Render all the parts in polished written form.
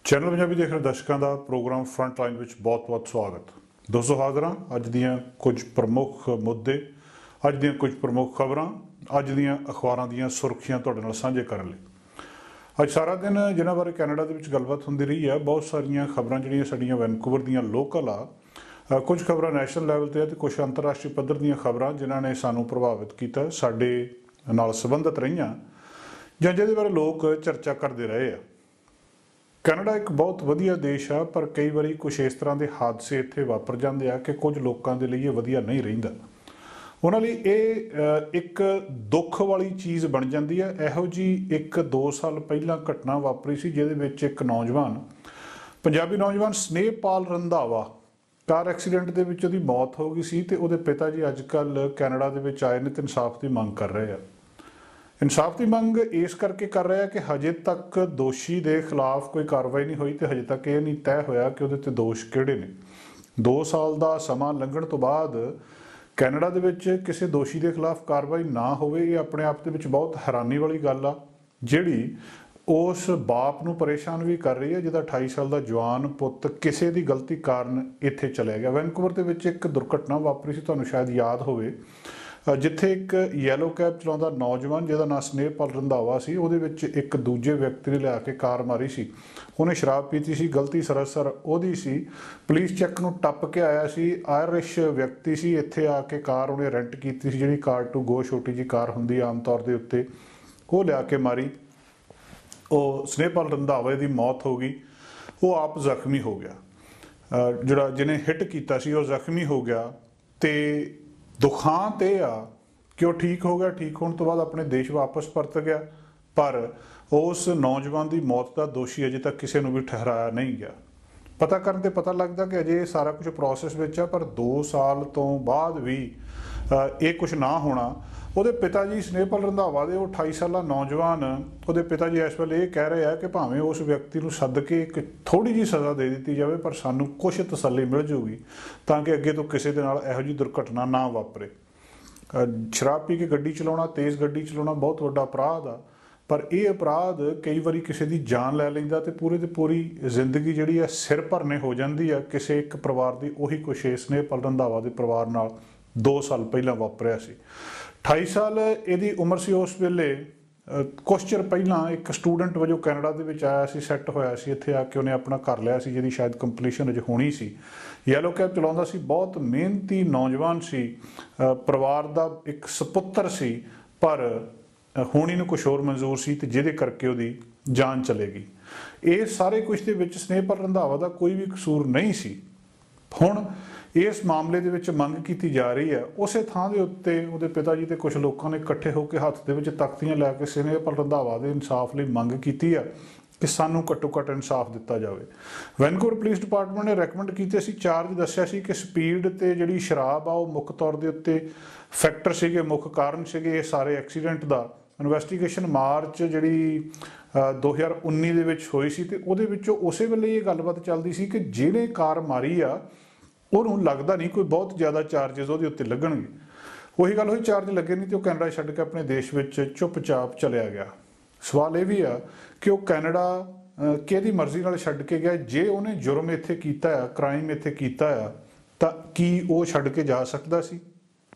Channel Punjabi ਦੇਖ ਰਹੇ ਦਰਸ਼ਕਾਂ ਦਾ ਪ੍ਰੋਗਰਾਮ ਫਰੰਟ ਲਾਈਨ ਵਿੱਚ ਬਹੁਤ-ਬਹੁਤ ਸਵਾਗਤ। ਦੋਸਤੋ ਹਾਜ਼ਰ ਹਾਂ ਅੱਜ ਦੀਆਂ ਕੁਝ ਪ੍ਰਮੁੱਖ ਮੁੱਦੇ, ਅੱਜ ਦੀਆਂ ਕੁਝ ਪ੍ਰਮੁੱਖ ਖਬਰਾਂ, ਅੱਜ ਦੀਆਂ ਅਖਬਾਰਾਂ ਦੀਆਂ ਸੁਰਖੀਆਂ ਤੁਹਾਡੇ ਨਾਲ ਸਾਂਝੇ ਕਰਨ ਲਈ। ਅੱਜ ਸਾਰਾ ਦਿਨ ਜਿਨ੍ਹਾਂ ਬਾਰੇ ਕੈਨੇਡਾ ਦੇ ਵਿੱਚ ਗੱਲਬਾਤ ਹੁੰਦੀ ਰਹੀ ਹੈ, ਬਹੁਤ ਸਾਰੀਆਂ ਖਬਰਾਂ ਜਿਹੜੀਆਂ ਸਾਡੀਆਂ ਵੈਨਕੂਵਰ ਦੀਆਂ ਲੋਕਲ ਆ, ਕੁਝ ਖਬਰਾਂ ਨੈਸ਼ਨਲ ਲੈਵਲ 'ਤੇ ਅਤੇ ਕੁਝ ਅੰਤਰਰਾਸ਼ਟਰੀ ਪੱਧਰ ਦੀਆਂ ਖਬਰਾਂ ਜਿਨ੍ਹਾਂ ਨੇ ਸਾਨੂੰ ਪ੍ਰਭਾਵਿਤ ਕੀਤਾ, ਸਾਡੇ ਨਾਲ ਸੰਬੰਧਿਤ ਰਹੀਆਂ ਜਾਂ ਜਿਹਦੇ ਬਾਰੇ ਲੋਕ ਚਰਚਾ ਕਰਦੇ ਰਹੇ ਆ। ਕੈਨੇਡਾ ਇੱਕ ਬਹੁਤ ਵਧੀਆ ਦੇਸ਼ ਆ, ਪਰ ਕਈ ਵਾਰੀ ਕੁਛ ਇਸ ਤਰ੍ਹਾਂ ਦੇ ਹਾਦਸੇ ਇੱਥੇ ਵਾਪਰ ਜਾਂਦੇ ਆ ਕਿ ਕੁਝ ਲੋਕਾਂ ਦੇ ਲਈ ਇਹ ਵਧੀਆ ਨਹੀਂ ਰਹਿੰਦਾ। ਉਹਨਾਂ ਲਈ ਇਹ ਇੱਕ ਦੁੱਖ ਵਾਲੀ ਚੀਜ਼ ਬਣ ਜਾਂਦੀ ਹੈ। ਇਹੋ ਜਿਹੀ 1-2 ਸਾਲ ਪਹਿਲਾਂ ਘਟਨਾ ਵਾਪਰੀ ਸੀ ਜਿਹਦੇ ਵਿੱਚ ਇੱਕ ਨੌਜਵਾਨ, ਪੰਜਾਬੀ ਨੌਜਵਾਨ ਸਨੇਹਪਾਲ ਰੰਧਾਵਾ, ਕਾਰ ਐਕਸੀਡੈਂਟ ਦੇ ਵਿੱਚ ਉਹਦੀ ਮੌਤ ਹੋ ਗਈ ਸੀ ਅਤੇ ਉਹਦੇ ਪਿਤਾ ਜੀ ਅੱਜ ਕੱਲ੍ਹ ਕੈਨੇਡਾ ਦੇ ਵਿੱਚ ਆਏ ਨੇ ਅਤੇ ਇਨਸਾਫ ਦੀ ਮੰਗ ਕਰ ਰਹੇ ਆ। ਇਨਸਾਫ ਦੀ ਮੰਗ ਇਸ ਕਰਕੇ ਕਰ ਰਿਹਾ ਕਿ ਹਜੇ ਤੱਕ ਦੋਸ਼ੀ ਦੇ ਖਿਲਾਫ ਕੋਈ ਕਾਰਵਾਈ ਨਹੀਂ ਹੋਈ ਅਤੇ ਹਜੇ ਤੱਕ ਇਹ ਨਹੀਂ ਤੈਅ ਹੋਇਆ ਕਿ ਉਹਦੇ 'ਤੇ ਦੋਸ਼ ਕਿਹੜੇ ਨੇ। 2 ਸਾਲ ਦਾ ਸਮਾਂ ਲੰਘਣ ਤੋਂ ਬਾਅਦ ਕੈਨੇਡਾ ਦੇ ਵਿੱਚ ਕਿਸੇ ਦੋਸ਼ੀ ਦੇ ਖਿਲਾਫ ਕਾਰਵਾਈ ਨਾ ਹੋਵੇ, ਇਹ ਆਪਣੇ ਆਪ ਦੇ ਵਿੱਚ ਬਹੁਤ ਹੈਰਾਨੀ ਵਾਲੀ ਗੱਲ ਆ, ਜਿਹੜੀ ਉਸ ਬਾਪ ਨੂੰ ਪਰੇਸ਼ਾਨ ਵੀ ਕਰ ਰਹੀ ਹੈ ਜਿਹਦਾ 28 ਸਾਲ ਦਾ ਜਵਾਨ ਪੁੱਤ ਕਿਸੇ ਦੀ ਗਲਤੀ ਕਾਰਨ ਇੱਥੇ ਚਲਿਆ ਗਿਆ। ਵੈਨਕੂਵਰ ਦੇ ਵਿੱਚ ਇੱਕ ਦੁਰਘਟਨਾ ਵਾਪਰੀ ਸੀ, ਤੁਹਾਨੂੰ ਸ਼ਾਇਦ ਯਾਦ ਹੋਵੇ, ਜਿੱਥੇ ਇੱਕ ਯੈਲੋ ਕੈਬ ਚਲਾਉਂਦਾ ਨੌਜਵਾਨ ਜਿਹਦਾ ਨਾਂ ਸਨੇਹਪਾਲ ਰੰਧਾਵਾ ਸੀ, ਉਹਦੇ ਵਿੱਚ ਇੱਕ ਦੂਜੇ ਵਿਅਕਤੀ ਨੇ ਲਿਆ ਕੇ ਕਾਰ ਮਾਰੀ ਸੀ। ਉਹਨੇ ਸ਼ਰਾਬ ਪੀਤੀ ਸੀ, ਗਲਤੀ ਸਰਾਸਰ ਉਹਦੀ ਸੀ। ਪੁਲਿਸ ਚੈੱਕ ਨੂੰ ਟੱਪ ਕੇ ਆਇਆ ਸੀ, ਆਇਰਿਸ਼ ਵਿਅਕਤੀ ਸੀ। ਇੱਥੇ ਆ ਕੇ ਕਾਰ ਉਹਨੇ ਰੈਂਟ ਕੀਤੀ ਸੀ, ਜਿਹੜੀ ਕਾਰ ਟੂ ਗੋ ਛੋਟੀ ਜਿਹੀ ਕਾਰ ਹੁੰਦੀ ਆਮ ਤੌਰ ਦੇ ਉੱਤੇ, ਉਹ ਲਿਆ ਕੇ ਮਾਰੀ। ਉਹ ਸਨੇਹਪਾਲ ਰੰਧਾਵੇ ਦੀ ਮੌਤ ਹੋ ਗਈ। ਉਹ ਆਪ ਜ਼ਖਮੀ ਹੋ ਗਿਆ, ਜਿਹੜਾ ਜਿਹਨੇ ਹਿੱਟ ਕੀਤਾ ਸੀ ਉਹ ਜ਼ਖਮੀ ਹੋ ਗਿਆ। ਅਤੇ ਦੁਖਾਂਤ ਇਹ ਆ ਕਿ ਉਹ ਠੀਕ ਹੋ ਗਿਆ, ਠੀਕ ਹੋਣ ਤੋਂ ਬਾਅਦ ਆਪਣੇ ਦੇਸ਼ ਵਾਪਸ ਪਰਤ ਗਿਆ, ਪਰ ਉਸ ਨੌਜਵਾਨ ਦੀ ਮੌਤ ਦਾ ਦੋਸ਼ੀ ਅਜੇ ਤੱਕ ਕਿਸੇ ਨੂੰ ਵੀ ਠਹਿਰਾਇਆ ਨਹੀਂ ਗਿਆ। ਪਤਾ ਕਰਨ 'ਤੇ ਪਤਾ ਲੱਗਦਾ ਕਿ ਅਜੇ ਸਾਰਾ ਕੁਝ ਪ੍ਰੋਸੈਸ ਵਿੱਚ ਆ, ਪਰ 2 ਸਾਲ ਤੋਂ ਬਾਅਦ ਵੀ ਇਹ ਕੁਝ ਨਾ ਹੋਣਾ। ਉਹਦੇ ਪਿਤਾ ਜੀ ਸਨੇਹਪਾਲ ਰੰਧਾਵਾ ਦੇ, ਉਹ 28 ਸਾਲਾ ਨੌਜਵਾਨ, ਉਹਦੇ ਪਿਤਾ ਜੀ ਇਸ ਵੇਲੇ ਇਹ ਕਹਿ ਰਹੇ ਆ ਕਿ ਭਾਵੇਂ ਉਸ ਵਿਅਕਤੀ ਨੂੰ ਸੱਦ ਕੇ ਇੱਕ ਥੋੜ੍ਹੀ ਜਿਹੀ ਸਜ਼ਾ ਦੇ ਦਿੱਤੀ ਜਾਵੇ, ਪਰ ਸਾਨੂੰ ਕੁਛ ਤਸੱਲੀ ਮਿਲ ਜਾਊਗੀ ਤਾਂ ਕਿ ਅੱਗੇ ਤੋਂ ਕਿਸੇ ਦੇ ਨਾਲ ਇਹੋ ਜਿਹੀ ਦੁਰਘਟਨਾ ਨਾ ਵਾਪਰੇ। ਸ਼ਰਾਬ ਪੀ ਕੇ ਗੱਡੀ ਚਲਾਉਣਾ, ਤੇਜ਼ ਗੱਡੀ ਚਲਾਉਣਾ ਬਹੁਤ ਵੱਡਾ ਅਪਰਾਧ ਆ, ਪਰ ਇਹ ਅਪਰਾਧ ਕਈ ਵਾਰੀ ਕਿਸੇ ਦੀ ਜਾਨ ਲੈ ਲੈਂਦਾ ਅਤੇ ਪੂਰੇ ਦੀ ਪੂਰੀ ਜ਼ਿੰਦਗੀ ਜਿਹੜੀ ਆ ਸਿਰ ਭਰਨੇ ਹੋ ਜਾਂਦੀ ਆ ਕਿਸੇ ਇੱਕ ਪਰਿਵਾਰ ਦੀ। ਉਹੀ ਕੁਛ ਸਨੇਹਪਾਲ ਰੰਧਾਵਾ ਦੇ ਪਰਿਵਾਰ ਨਾਲ 2 ਸਾਲ ਪਹਿਲਾਂ ਵਾਪਰਿਆ ਸੀ। 28 ਸਾਲ ਇਹਦੀ ਉਮਰ ਸੀ ਉਸ ਵੇਲੇ। ਕੁਛ ਚਿਰ ਪਹਿਲਾਂ ਇੱਕ ਸਟੂਡੈਂਟ ਵਜੋਂ ਕੈਨੇਡਾ ਦੇ ਵਿੱਚ ਆਇਆ ਸੀ, ਸੈੱਟ ਹੋਇਆ ਸੀ। ਇੱਥੇ ਆ ਕੇ ਉਹਨੇ ਆਪਣਾ ਘਰ ਲਿਆ ਸੀ, ਜਿਹਦੀ ਸ਼ਾਇਦ ਕੰਪਲੀਸ਼ਨ ਅਜੇ ਹੋਣੀ ਸੀ। ਯੈਲੋ ਕੈਬ ਚਲਾਉਂਦਾ ਸੀ, ਬਹੁਤ ਮਿਹਨਤੀ ਨੌਜਵਾਨ ਸੀ, ਪਰਿਵਾਰ ਦਾ ਇੱਕ ਸਪੁੱਤਰ ਸੀ, ਪਰ ਹੋਣੀ ਨੂੰ ਕੁਛ ਹੋਰ ਮਨਜ਼ੂਰ ਸੀ ਅਤੇ ਜਿਹਦੇ ਕਰਕੇ ਉਹਦੀ ਜਾਨ ਚਲੇਗੀ। ਇਹ ਸਾਰੇ ਕੁਛ ਦੇ ਵਿੱਚ ਸਨੇਹਪਾਲ ਰੰਧਾਵਾ ਦਾ ਕੋਈ ਵੀ ਕਸੂਰ ਨਹੀਂ ਸੀ। ਹੁਣ ਇਸ ਮਾਮਲੇ ਦੇ ਵਿੱਚ ਮੰਗ ਕੀਤੀ ਜਾ ਰਹੀ ਹੈ। ਉਸੇ ਥਾਂ ਦੇ ਉੱਤੇ ਉਹਦੇ ਪਿਤਾ ਜੀ ਅਤੇ ਕੁਝ ਲੋਕਾਂ ਨੇ ਇਕੱਠੇ ਹੋ ਕੇ ਹੱਥ ਦੇ ਵਿੱਚ ਤਖਤੀਆਂ ਲੈ ਕੇ ਸਨੇਹਪਾਲ ਰੰਧਾਵਾ ਦੇ ਇਨਸਾਫ ਲਈ ਮੰਗ ਕੀਤੀ ਹੈ ਕਿ ਸਾਨੂੰ ਘੱਟੋ ਘੱਟ ਇਨਸਾਫ ਦਿੱਤਾ ਜਾਵੇ। ਵੈਨਕੂਵਰ ਪੁਲਿਸ ਡਿਪਾਰਟਮੈਂਟ ਨੇ ਰეკਮੈਂਡ ਕੀਤੇ ਸੀ, ਚਾਰਜ ਦੱਸਿਆ ਸੀ ਕਿ ਸਪੀਡ ਅਤੇ ਜਿਹੜੀ ਸ਼ਰਾਬ ਆ ਉਹ ਮੁੱਖ ਤੌਰ ਦੇ ਉੱਤੇ ਫੈਕਟਰ ਸੀਗੇ, ਮੁੱਖ ਕਾਰਨ ਸੀਗੇ ਇਹ ਸਾਰੇ ਐਕਸੀਡੈਂਟ ਦਾ। ਇਨਵੈਸਟੀਗੇਸ਼ਨ ਮਾਰਚ ਜਿਹੜੀ 2019 ਦੇ ਵਿੱਚ ਹੋਈ ਸੀ ਅਤੇ ਉਹਦੇ ਵਿੱਚੋਂ ਉਸੇ ਵੇਲੇ ਇਹ ਗੱਲਬਾਤ ਚੱਲਦੀ ਸੀ ਕਿ ਜਿਹੜੇ ਕਾਰ ਮਾਰੀ ਆ ਉਹਨੂੰ ਲੱਗਦਾ ਨਹੀਂ ਕੋਈ ਬਹੁਤ ਜ਼ਿਆਦਾ ਚਾਰਜਸ ਉਹਦੇ ਉੱਤੇ ਲੱਗਣਗੇ। ਉਹੀ ਗੱਲ ਹੋਈ, ਚਾਰਜ ਲੱਗੇ ਨਹੀਂ ਅਤੇ ਉਹ ਕੈਨੇਡਾ ਛੱਡ ਕੇ ਆਪਣੇ ਦੇਸ਼ ਵਿੱਚ ਚੁੱਪ-ਚਾਪ ਚਲਿਆ ਗਿਆ। ਸਵਾਲ ਇਹ ਵੀ ਆ ਕਿ ਉਹ ਕੈਨੇਡਾ ਕਿਹਦੀ ਮਰਜ਼ੀ ਨਾਲ ਛੱਡ ਕੇ ਗਿਆ? ਜੇ ਉਹਨੇ ਜੁਰਮ ਇੱਥੇ ਕੀਤਾ ਆ, ਕ੍ਰਾਈਮ ਇੱਥੇ ਕੀਤਾ ਆ, ਤਾਂ ਕੀ ਉਹ ਛੱਡ ਕੇ ਜਾ ਸਕਦਾ ਸੀ?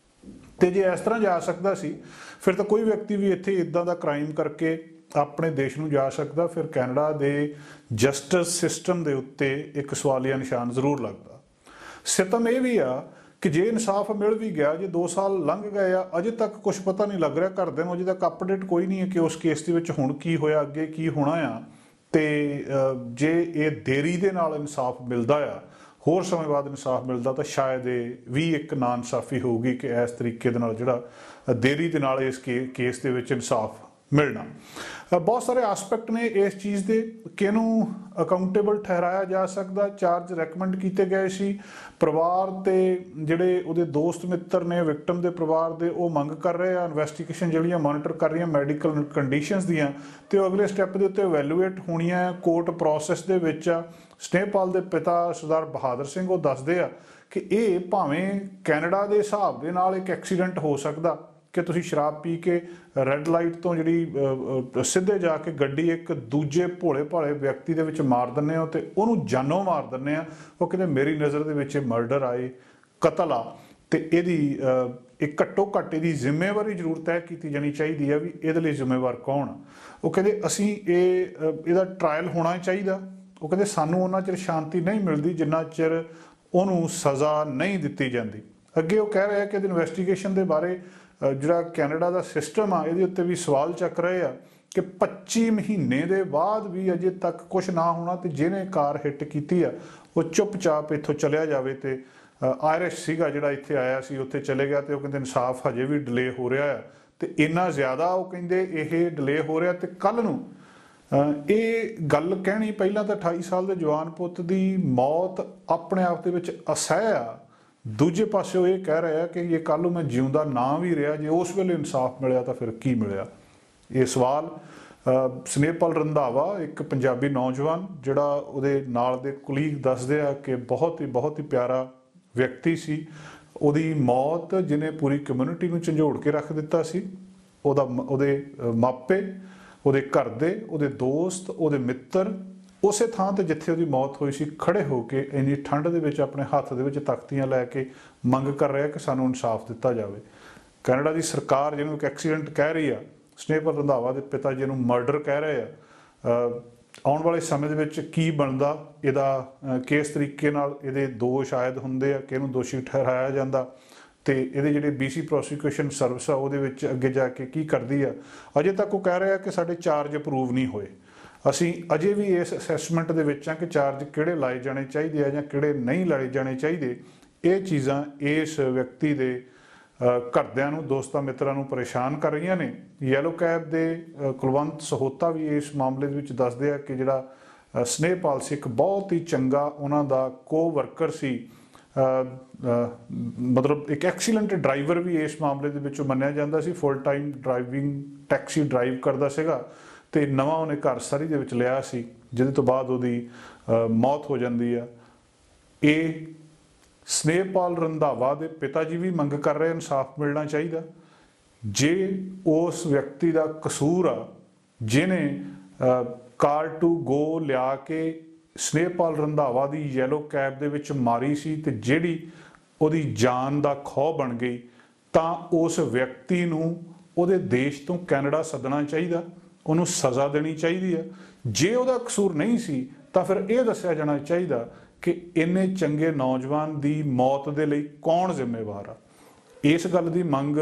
ਅਤੇ ਜੇ ਇਸ ਤਰ੍ਹਾਂ ਜਾ ਸਕਦਾ ਸੀ, ਫਿਰ ਤਾਂ ਕੋਈ ਵਿਅਕਤੀ ਵੀ ਇੱਥੇ ਇੱਦਾਂ ਦਾ ਕ੍ਰਾਈਮ ਕਰਕੇ ਆਪਣੇ ਦੇਸ਼ ਨੂੰ ਜਾ ਸਕਦਾ। ਫਿਰ ਕੈਨੇਡਾ ਦੇ ਜਸਟਿਸ ਸਿਸਟਮ ਦੇ ਉੱਤੇ ਇੱਕ ਸਵਾਲੀਆ ਨਿਸ਼ਾਨ ਜ਼ਰੂਰ ਲੱਗਦਾ। ਸਿਤਮ ਇਹ ਵੀ ਆ ਕਿ ਜੇ ਇਨਸਾਫ ਮਿਲ ਵੀ ਗਿਆ, ਜੇ 2 ਸਾਲ ਲੰਘ ਗਏ ਆ, ਅਜੇ ਤੱਕ ਕੁਛ ਪਤਾ ਨਹੀਂ ਲੱਗ ਰਿਹਾ ਘਰਦਿਆਂ ਨੂੰ, ਅਜੇ ਤੱਕ ਅਪਡੇਟ ਕੋਈ ਨਹੀਂ ਹੈ ਕਿ ਉਸ ਕੇਸ ਦੇ ਵਿੱਚ ਹੁਣ ਕੀ ਹੋਇਆ, ਅੱਗੇ ਕੀ ਹੋਣਾ ਆ। ਅਤੇ ਜੇ ਇਹ ਦੇਰੀ ਦੇ ਨਾਲ ਇਨਸਾਫ ਮਿਲਦਾ ਆ, ਹੋਰ ਸਮੇਂ ਬਾਅਦ ਇਨਸਾਫ ਮਿਲਦਾ, ਤਾਂ ਸ਼ਾਇਦ ਇਹ ਵੀ ਇੱਕ ਨਾ ਇਨਸਾਫੀ ਹੋਊਗੀ ਕਿ ਇਸ ਤਰੀਕੇ ਦੇ ਨਾਲ ਜਿਹੜਾ ਦੇਰੀ ਦੇ ਨਾਲ ਇਸ ਕੇਸ ਦੇ ਵਿੱਚ ਇਨਸਾਫ ਮਿਲਣਾ। ਬਹੁਤ ਸਾਰੇ ਆਸਪੈਕਟ ਨੇ ਇਸ ਚੀਜ਼ ਦੇ, ਕਿਹਨੂੰ ਅਕਾਊਂਟੇਬਲ ਠਹਿਰਾਇਆ ਜਾ ਸਕਦਾ। ਚਾਰਜ ਰეკਮੈਂਡ ਕੀਤੇ ਗਏ ਸੀ। ਪਰਿਵਾਰ ਤੇ ਜਿਹੜੇ ਉਹਦੇ ਦੋਸਤ ਮਿੱਤਰ ਨੇ ਵਿਕਟਮ ਦੇ ਪਰਿਵਾਰ ਦੇ, ਉਹ ਮੰਗ ਕਰ ਰਹੇ ਆ ਇਨਵੈਸਟੀਗੇਸ਼ਨ ਜਿਹੜੀਆਂ ਮੋਨੀਟਰ ਕਰ ਰਹੀਆਂ ਮੈਡੀਕਲ ਕੰਡੀਸ਼ਨਸ ਦੀਆਂ, ਅਤੇ ਉਹ ਅਗਲੇ ਸਟੈਪ ਦੇ ਉੱਤੇ ਇਵੈਲੂਏਟ ਹੋਣੀਆਂ ਕੋਰਟ ਪ੍ਰੋਸੈਸ ਦੇ ਵਿੱਚ ਆ। ਸਨੇਹਪਾਲ ਦੇ ਪਿਤਾ ਸਰਦਾਰ ਬਹਾਦਰ ਸਿੰਘ ਉਹ ਦੱਸਦੇ ਆ ਕਿ ਇਹ ਭਾਵੇਂ ਕੈਨੇਡਾ ਦੇ ਹਿਸਾਬ ਦੇ ਨਾਲ ਇੱਕ ਐਕਸੀਡੈਂਟ ਹੋ ਸਕਦਾ, कि तुसीं शराब पी के रैड लाइट तो जिहड़ी सिद्धे जाके गड्डी एक दूजे भोले भाले व्यक्ति दे विच मार दिंदे हो ते उहनूं जानों मार दिंदे आ। वो कहंदे मेरी नज़र दे विच मर्डर आए, कतल आ, ते इहदी एक घट्टो घट्ट इहदी जिम्मेवारी जरूर तय की जानी चाहिए है भी इहदे लई जिम्मेवार कौन आ। वो कहंदे असीं इहदा ट्रायल होना चाहिए। वो कहंदे सानूं उन्ना चिर शांति नहीं मिलती जिन्ना चिर उहनूं सज़ा नहीं दित्ती जाती। अगे वो कह रहे हैं कि इन्वैसटीगेशन के बारे जिहड़ा कैनेडा का सिस्टम आ इहदे उत्ते भी सवाल चक रहे आ कि 25 महीने के बाद भी अजे तक कुछ ना होना, तो जिन्हें कार हिट की आ वो चुपचाप इत्थों चलिया जाए। तो आयरिश सीगा जिहड़ा इत्थे आया सी उत्थे चले गया, तो कहंदे इंसाफ हजे भी डिले हो रहा है। तो इन्ना ज़्यादा वो कहंदे ये डिले हो रहा, तो कल नूं ये गल कहनी पहला तो 28 साल के जवान पुत की मौत अपने आप के विच असह आ, दूजे पासों ये कह रहा है कि ये कल मैं जिउंदा ना भी रहा, जो उस वेले इंसाफ मिलिया तो फिर की मिलिया। ये सवाल स्नेहपाल रंधावा एक पंजाबी नौजवान जिहड़ा उहदे नाल दे कुलीग दसदे आ कि बहुत ही प्यारा व्यक्ति सी, उहदी मौत जिन्हें पूरी कम्यूनिटी नूं झंझोड़ के रख दिता सी। उहदे मापे, उहदे घर दे, उहदे दोस्त, उहदे मित्र उस थां ते जिथे उहदी मौत हुई सी खड़े होके इन्नी ठंड दे विच अपने हत्थ दे विच तख्तियां लैके मंग कर रहे कि सानूं इंसाफ दिता जाए। कैनेडा की सरकार जिन्होंने एक एक्सीडेंट कह रही आ, स्नेहपाल रंधावा के पिता जी नूं मर्डर कह रहे आ। आउण वाले समय दे विच की बनदा इहदा, किस तरीके नाल इहदे दोष आयद हुंदे आ कि इहनूं दोषी ठहराया जांदा, तो ये जिहड़े BC प्रोसीक्यूशन सर्विस आ उहदे विच अगे जाके की करदी आ। अजे तक वो कह रहे हैं कि साडे चार्ज अप्रूव नहीं होए। असीं अजे भी इस असैसमेंट दे विच आ कि चार्ज किहड़े लाए जाने चाहिए जां किहड़े नहीं लाए जाने चाहिए। ये चीज़ां इस व्यक्ति दे घरदिआं नूं, दोस्तां मित्रां नूं परेशान कर रही ने। येलो कैब दे कुलवंत सहोता भी इस मामले दे विच दसदे आ कि जिहड़ा स्नेहपाल सी एक बहुत ही चंगा उन्हां दा को वर्कर सी, मतलब एक एक्सीलेंट ड्राइवर भी इस मामले दे विचों मन्निया जांदा सी। Full time driving taxi drive करदा सीगा ते नवां उहने घर सरी दे विच लिया सी, जिहदे तो बाद उहदी मौत हो जांदी आ। ये स्नेहपाल रंधावा दे पिता जी भी मंग कर रहे इंसाफ मिलना चाहिए। जे उस व्यक्ति का कसूर आ जिन्हें कार टू गो लिया के स्नेहपाल रंधावा की येलो कैब दे विच मारी सी ते जिहड़ी उहदी जान का खौह बन गई, तां उस व्यक्ति नूं उहदे देश तो कैनेडा सदना चाहिए, उहनूं सज़ा देनी चाहिए। जे उहदा कसूर नहीं सी तां फिर यह दस्सिया जाना चाहिए कि इन्ने चंगे नौजवान की मौत के लिए कौन जिम्मेवार आ। इस गल की मंग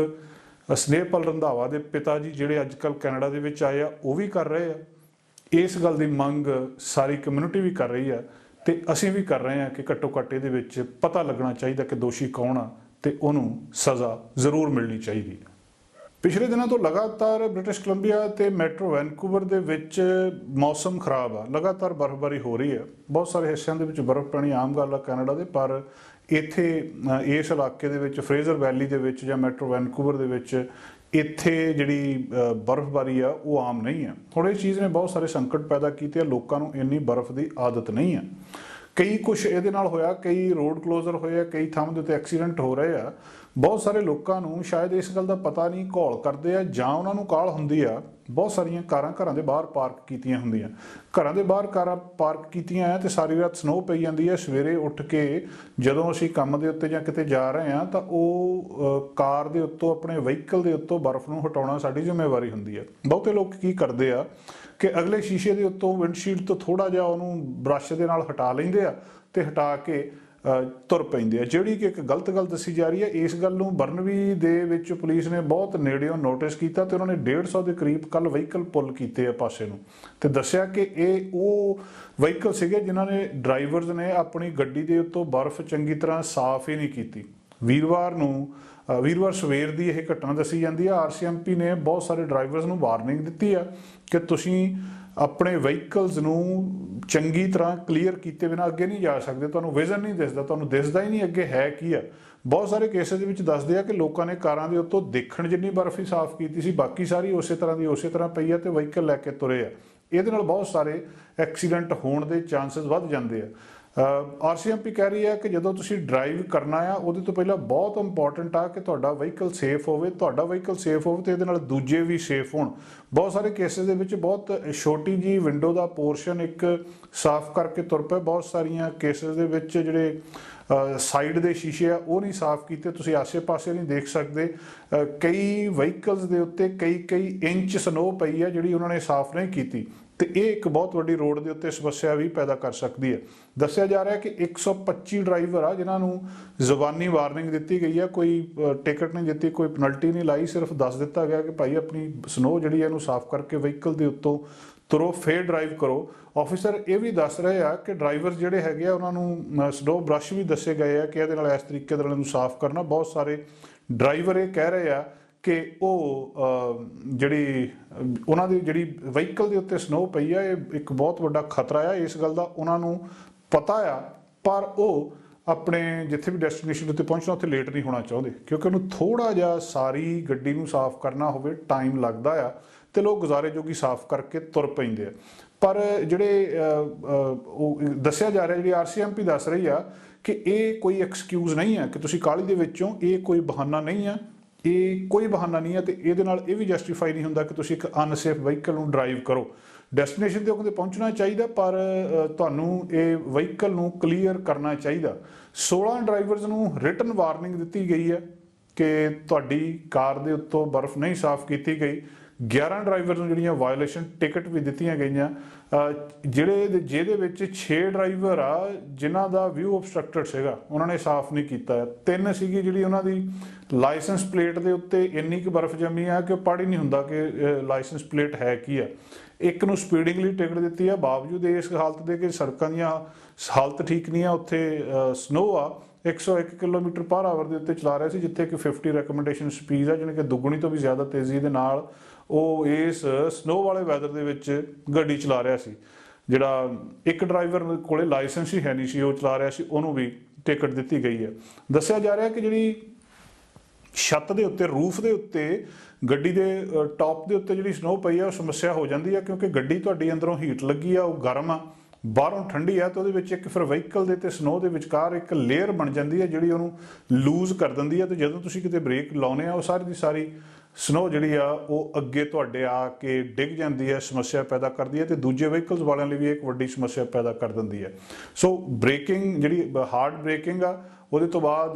स्नेहपाल रंधावा के पिता जी जिहड़े अजकल कैनेडा दे विच आए आ वो भी कर रहे आ। इस गल की मंग सारी कम्यूनिटी भी कर रही है, तो असीं भी कर रहे हैं कि घट्टो घट्ट इहदे विच पता लगना चाहिए कि दोषी कौन आ ते उहनूं सज़ा जरूर मिलनी चाहिए। पिछले दिनों तो लगातार ब्रिटिश कोलंबिया ते मैट्रो वैनकूवर दे विच मौसम खराब आ, लगातार बर्फबारी हो रही है। बहुत सारे हिस्सों के विच बर्फ पैनी आम गल आ कैनेडा दे, पर इत्थे इस इलाके दे विच फ्रेजर वैली दे विच जां मैट्रो वैनकूवर दे विच इत्थे जिहड़ी बर्फबारी आ वो आम नहीं है। हुण इस चीज़ ने बहुत सारे संकट पैदा किए, लोगों को इन्नी बर्फ की आदत नहीं है। कई कुछ ये होया, कई रोड क्लोजर होए, कई थावां दे उत्ते एक्सीडेंट हो रहे आ। बहुत सारे लोगों को शायद इस गल का पता नहीं, घौल करते हैं जां उन्हां नूं काहल हुंदी आ। बहुत सारियां कारां घरां दे बाहर पार्क कीतियां हुंदियां, घरां दे बाहर कारां पार्क कीतियां है, तो सारी रात स्नो पई जांदी है। सवेरे उठ के जदों असीं काम दे उत्ते जां किते जा रहे हैं, तो वो कार दे उत्तों अपने व्हीकल दे उत्तों बर्फ नूं हटाउणा साडी जिम्मेवारी हुंदी है। बहुते लोग की करदे आ कि अगले शीशे के उत्तों विंडशील्ड तो थोड़ा जिहा उहनूं ब्रश दे नाल हटा लैंदे आ ते हटा के तुर पैंदे आ, जिहड़ी कि एक गलत गल दसी जा रही है। इस गल नूं बर्नबी दे विच पुलिस ने बहुत नेड़ियों नोटिस किया, तो उन्होंने 150 के करीब कल व्हीकल पुल किए पासे नूं, ते दस्सिया कि ये वो व्हीकल सीगे जिन्हां ने ड्राइवर्स ने अपनी गड्डी दे उत्तों बर्फ चंगी तरह साफ ही नहीं की। वीरवार सवेर की यह घटना दसी जाती है। RCMP ने बहुत सारे ड्राइवर्स नूं वार्निंग दी है कि तुसीं अपने व्हीकल्स नूं चंगी तरह क्लीयर किए बिना अगे नहीं जा सकते, तुहानूं विजन नहीं दिसदा, तुहानूं दिसदा ही नहीं अगे है की है। बहुत सारे केसेस दे विच दसदे आ कि लोगों ने कारां दे उत्तों देखण जिन्नी बर्फ ही साफ की सी, बाकी सारी उस तरह की उस तरह पई है ते व्हीकल लैके तुरे आ। इहदे नाल बहुत सारे एक्सीडेंट होण दे चांसिस वध जांदे आ। RCMP कह रही है कि ਜਦੋਂ ਤੁਸੀਂ ਡਰਾਈਵ ਕਰਨਾ ਆ ਉਹਦੇ ਤੋਂ ਪਹਿਲਾਂ ਬਹੁਤ ਇੰਪੋਰਟੈਂਟ ਆ ਕਿ ਤੁਹਾਡਾ ਵਹੀਕਲ ਸੇਫ ਹੋਵੇ, ਤੁਹਾਡਾ ਵਹੀਕਲ ਸੇਫ ਹੋਵੇ ਤੇ ਇਹਦੇ ਨਾਲ ਦੂਜੇ ਵੀ ਸੇਫ ਹੋਣ। ਬਹੁਤ ਸਾਰੇ ਕੇਸਿਸ ਦੇ ਵਿੱਚ ਬਹੁਤ ਛੋਟੀ ਜੀ ਵਿੰਡੋ ਦਾ ਪੋਰਸ਼ਨ ਇੱਕ ਸਾਫ਼ ਕਰਕੇ ਤੁਰ ਪਏ, ਬਹੁਤ ਸਾਰੀਆਂ ਕੇਸਿਸ ਦੇ ਵਿੱਚ ਜਿਹੜੇ ਸਾਈਡ ਦੇ ਸ਼ੀਸ਼ੇ ਆ ਉਹ ਨਹੀਂ ਸਾਫ਼ ਕੀਤੇ, ਤੁਸੀਂ ਆਸੇ-ਪਾਸੇ ਨਹੀਂ ਦੇਖ ਸਕਦੇ। ਕਈ ਵਹੀਕਲਸ ਦੇ ਉੱਤੇ ਕਈ ਇੰਚ ਸਨੋ ਪਈ ਆ ਜਿਹੜੀ ਉਹਨਾਂ ਨੇ ਸਾਫ਼ ਨਹੀਂ ਕੀਤੀ ਤੇ ਇਹ ਇੱਕ ਬਹੁਤ ਵੱਡੀ ਰੋਡ ਦੇ ਉੱਤੇ ਸਮੱਸਿਆ ਵੀ ਪੈਦਾ ਕਰ ਸਕਦੀ ਹੈ। ਦੱਸਿਆ ਜਾ ਰਿਹਾ ਕਿ 125 ਡਰਾਈਵਰ ਆ ਜਿਨ੍ਹਾਂ ਨੂੰ ਜ਼ੁਬਾਨੀ ਵਾਰਨਿੰਗ ਦਿੱਤੀ ਗਈ ਹੈ, ਕੋਈ ਟਿਕਟ ਨਹੀਂ ਦਿੱਤੀ, ਕੋਈ ਪੈਨਲਟੀ ਨਹੀਂ ਲਾਈ, ਸਿਰਫ ਦੱਸ ਦਿੱਤਾ ਗਿਆ ਕਿ ਭਾਈ ਆਪਣੀ ਸਨੋ ਜਿਹੜੀ ਹੈ ਇਹਨੂੰ ਸਾਫ਼ ਕਰਕੇ ਵਹੀਕਲ ਦੇ ਉੱਤੋਂ ਤੁਰੋ, ਫੇਰ ਡਰਾਈਵ ਕਰੋ। ਆਫਿਸਰ ਇਹ ਵੀ ਦੱਸ ਰਹੇ ਆ ਕਿ ਡਰਾਈਵਰ ਜਿਹੜੇ ਹੈਗੇ ਆ ਉਹਨਾਂ ਨੂੰ ਸਨੋ ਬ੍ਰਸ਼ ਵੀ ਦੱਸੇ ਗਏ ਆ ਕਿ ਇਹਦੇ ਨਾਲ ਇਸ ਤਰੀਕੇ ਦੇ ਨਾਲ ਇਹਨੂੰ ਸਾਫ਼ ਕਰਨਾ। ਬਹੁਤ ਸਾਰੇ ਡਰਾਈਵਰ ਇਹ ਕਹਿ ਰਹੇ ਆ ਕਿ ਉਹ ਜਿਹੜੀ ਉਹਨਾਂ ਦੀ ਜਿਹੜੀ ਵਹੀਕਲ ਦੇ ਉੱਤੇ ਸਨੋ ਪਈ ਆ ਇਹ ਇੱਕ ਬਹੁਤ ਵੱਡਾ ਖਤਰਾ ਆ, ਇਸ ਗੱਲ ਦਾ ਉਹਨਾਂ ਨੂੰ ਪਤਾ ਆ, ਪਰ ਉਹ ਆਪਣੇ ਜਿੱਥੇ ਵੀ ਡੈਸਟੀਨੇਸ਼ਨ ਉੱਤੇ ਪਹੁੰਚਣਾ ਉੱਥੇ ਲੇਟ ਨਹੀਂ ਹੋਣਾ ਚਾਹੁੰਦੇ ਕਿਉਂਕਿ ਉਹਨੂੰ ਥੋੜ੍ਹਾ ਜਿਹਾ ਸਾਰੀ ਗੱਡੀ ਨੂੰ ਸਾਫ਼ ਕਰਨਾ ਹੋਵੇ ਟਾਈਮ ਲੱਗਦਾ ਆ ਤੇ ਲੋਕ ਗੁਜ਼ਾਰੇ ਜੋਗੀ ਸਾਫ਼ ਕਰਕੇ ਤੁਰ ਪੈਂਦੇ ਆ। ਪਰ ਜਿਹੜੇ ਉਹ ਦੱਸਿਆ ਜਾ ਰਿਹਾ, ਜਿਹੜੀ RCMP ਦੱਸ ਰਹੀ ਆ ਕਿ ਇਹ ਕੋਈ ਐਕਸਕਿਊਜ਼ ਨਹੀਂ ਹੈ ਕਿ ਤੁਸੀਂ ਕਾਹਲੀ ਦੇ ਵਿੱਚੋਂ, ਇਹ ਕੋਈ ਬਹਾਨਾ ਨਹੀਂ ਆ, ਇਹ ਕੋਈ ਬਹਾਨਾ ਨਹੀਂ ਹੈ ਤੇ ਇਹਦੇ ਨਾਲ ਇਹ ਵੀ ਜਸਟੀਫਾਈ ਨਹੀਂ ਹੁੰਦਾ ਕਿ ਤੁਸੀਂ ਇੱਕ ਅਨਸੇਫ ਵਹੀਕਲ ਨੂੰ ਡਰਾਈਵ ਕਰੋ। ਡੈਸਟੀਨੇਸ਼ਨ 'ਤੇ ਉਹਦੇ ਪਹੁੰਚਣਾ ਚਾਹੀਦਾ ਪਰ ਤੁਹਾਨੂੰ ਇਹ ਵਹੀਕਲ ਨੂੰ ਕਲੀਅਰ ਕਰਨਾ ਚਾਹੀਦਾ। 16 ਡਰਾਈਵਰਸ ਨੂੰ ਰਿਟਨ ਵਾਰਨਿੰਗ ਦਿੱਤੀ ਗਈ ਹੈ ਕਿ ਤੁਹਾਡੀ ਕਾਰ ਦੇ ਉੱਤੋਂ ਬਰਫ਼ ਨਹੀਂ ਸਾਫ਼ ਕੀਤੀ ਗਈ। 11 ਡਰਾਈਵਰ ਨੂੰ ਜਿਹੜੀਆਂ ਵਾਇਓਲੇਸ਼ਨ ਟਿਕਟ ਵੀ ਦਿੱਤੀਆਂ ਗਈਆਂ, ਜਿਹਦੇ ਵਿੱਚ 6 ਡਰਾਈਵਰ ਆ ਜਿਨ੍ਹਾਂ ਦਾ ਵਿਊ ਓਬਸਟਰਕਟਡ ਸੀਗਾ, ਉਹਨਾਂ ਨੇ ਸਾਫ਼ ਨਹੀਂ ਕੀਤਾ। 3 ਸੀਗੀ ਜਿਹੜੀ ਉਹਨਾਂ ਦੀ ਲਾਇਸੈਂਸ ਪਲੇਟ ਦੇ ਉੱਤੇ ਇੰਨੀ ਕੁ ਬਰਫ਼ ਜੰਮੀ ਆ ਕਿ ਉਹ ਪੜ੍ਹ ਹੀ ਨਹੀਂ ਹੁੰਦਾ ਕਿ ਲਾਇਸੈਂਸ ਪਲੇਟ ਹੈ ਕੀ ਆ। ਇੱਕ ਨੂੰ ਸਪੀਡਿੰਗ ਲਈ ਟਿਕਟ ਦਿੱਤੀ ਆ, ਬਾਵਜੂਦ ਇਸ ਹਾਲਤ ਦੇ ਕਿ ਸੜਕਾਂ ਦੀਆਂ ਹਾਲਤ ਠੀਕ ਨਹੀਂ ਆ, ਉੱਥੇ ਸਨੋ ਆ, 101 ਕਿਲੋਮੀਟਰ ਪਰ ਆਵਰ ਦੇ ਉੱਤੇ ਚਲਾ ਰਿਹਾ ਸੀ ਜਿੱਥੇ ਕਿ 50 ਰეკਮੈਂਡੇਸ਼ਨ ਸਪੀਡ ਆ, ਜਾਣੀ ਕਿ ਦੁੱਗਣੀ ਤੋਂ ਵੀ ਜ਼ਿਆਦਾ ਤੇਜ਼ੀ ਦੇ ਨਾਲ ਉਹ ਇਸ ਸਨੋ ਵਾਲੇ ਵੈਦਰ ਦੇ ਵਿੱਚ ਗੱਡੀ ਚਲਾ ਰਿਹਾ ਸੀ। ਜਿਹੜਾ ਇੱਕ ਡਰਾਈਵਰ ਕੋਲੇ ਲਾਇਸੈਂਸ ਹੀ ਹੈ ਨਹੀਂ ਸੀ, ਉਹ ਚਲਾ ਰਿਹਾ ਸੀ, ਉਹਨੂੰ ਵੀ ਟਿਕਟ ਦਿੱਤੀ ਗਈ ਹੈ। ਦੱਸਿਆ ਜਾ ਰਿਹਾ ਕਿ ਜਿਹੜੀ ਛੱਤ ਦੇ ਉੱਤੇ, ਰੂਫ ਦੇ ਉੱਤੇ, ਗੱਡੀ ਦੇ ਟੌਪ ਦੇ ਉੱਤੇ ਜਿਹੜੀ ਸਨੋ ਪਈ ਆ ਉਹ ਸਮੱਸਿਆ ਹੋ ਜਾਂਦੀ ਆ ਕਿਉਂਕਿ ਗੱਡੀ ਤੁਹਾਡੀ ਅੰਦਰੋਂ ਹੀਟ ਲੱਗੀ ਆ, ਉਹ ਗਰਮ ਆ, ਬਾਹਰੋਂ ਠੰਡੀ ਆ, ਤੇ ਉਹਦੇ ਵਿੱਚ ਇੱਕ ਫਿਰ ਵਹੀਕਲ ਦੇ ਤੇ ਸਨੋ ਦੇ ਵਿਚਕਾਰ ਇੱਕ ਲੇਅਰ ਬਣ ਜਾਂਦੀ ਹੈ ਜਿਹੜੀ ਉਹਨੂੰ ਲੂਜ਼ ਕਰ ਦਿੰਦੀ ਹੈ ਤੇ ਜਦੋਂ ਤੁਸੀਂ ਕਿਤੇ ਬ੍ਰੇਕ ਲਾਉਨੇ ਆ ਉਹ ਸਾਰੀ ਦੀ ਸਾਰੀ ਸਨੋ ਜਿਹੜੀ ਆ ਉਹ ਅੱਗੇ ਤੁਹਾਡੇ ਆ ਕੇ ਡਿੱਗ ਜਾਂਦੀ ਹੈ, ਸਮੱਸਿਆ ਪੈਦਾ ਕਰਦੀ ਹੈ ਤੇ ਦੂਜੇ ਵਹੀਕਲਸ ਵਾਲਿਆਂ ਲਈ ਵੀ ਇੱਕ ਵੱਡੀ ਸਮੱਸਿਆ ਪੈਦਾ ਕਰ ਦਿੰਦੀ ਹੈ। ਸੋ ਬ੍ਰੇਕਿੰਗ ਜਿਹੜੀ ਹਾਰਡ ਬ੍ਰੇਕਿੰਗ ਆ, ਉਹਦੇ ਤੋਂ ਬਾਅਦ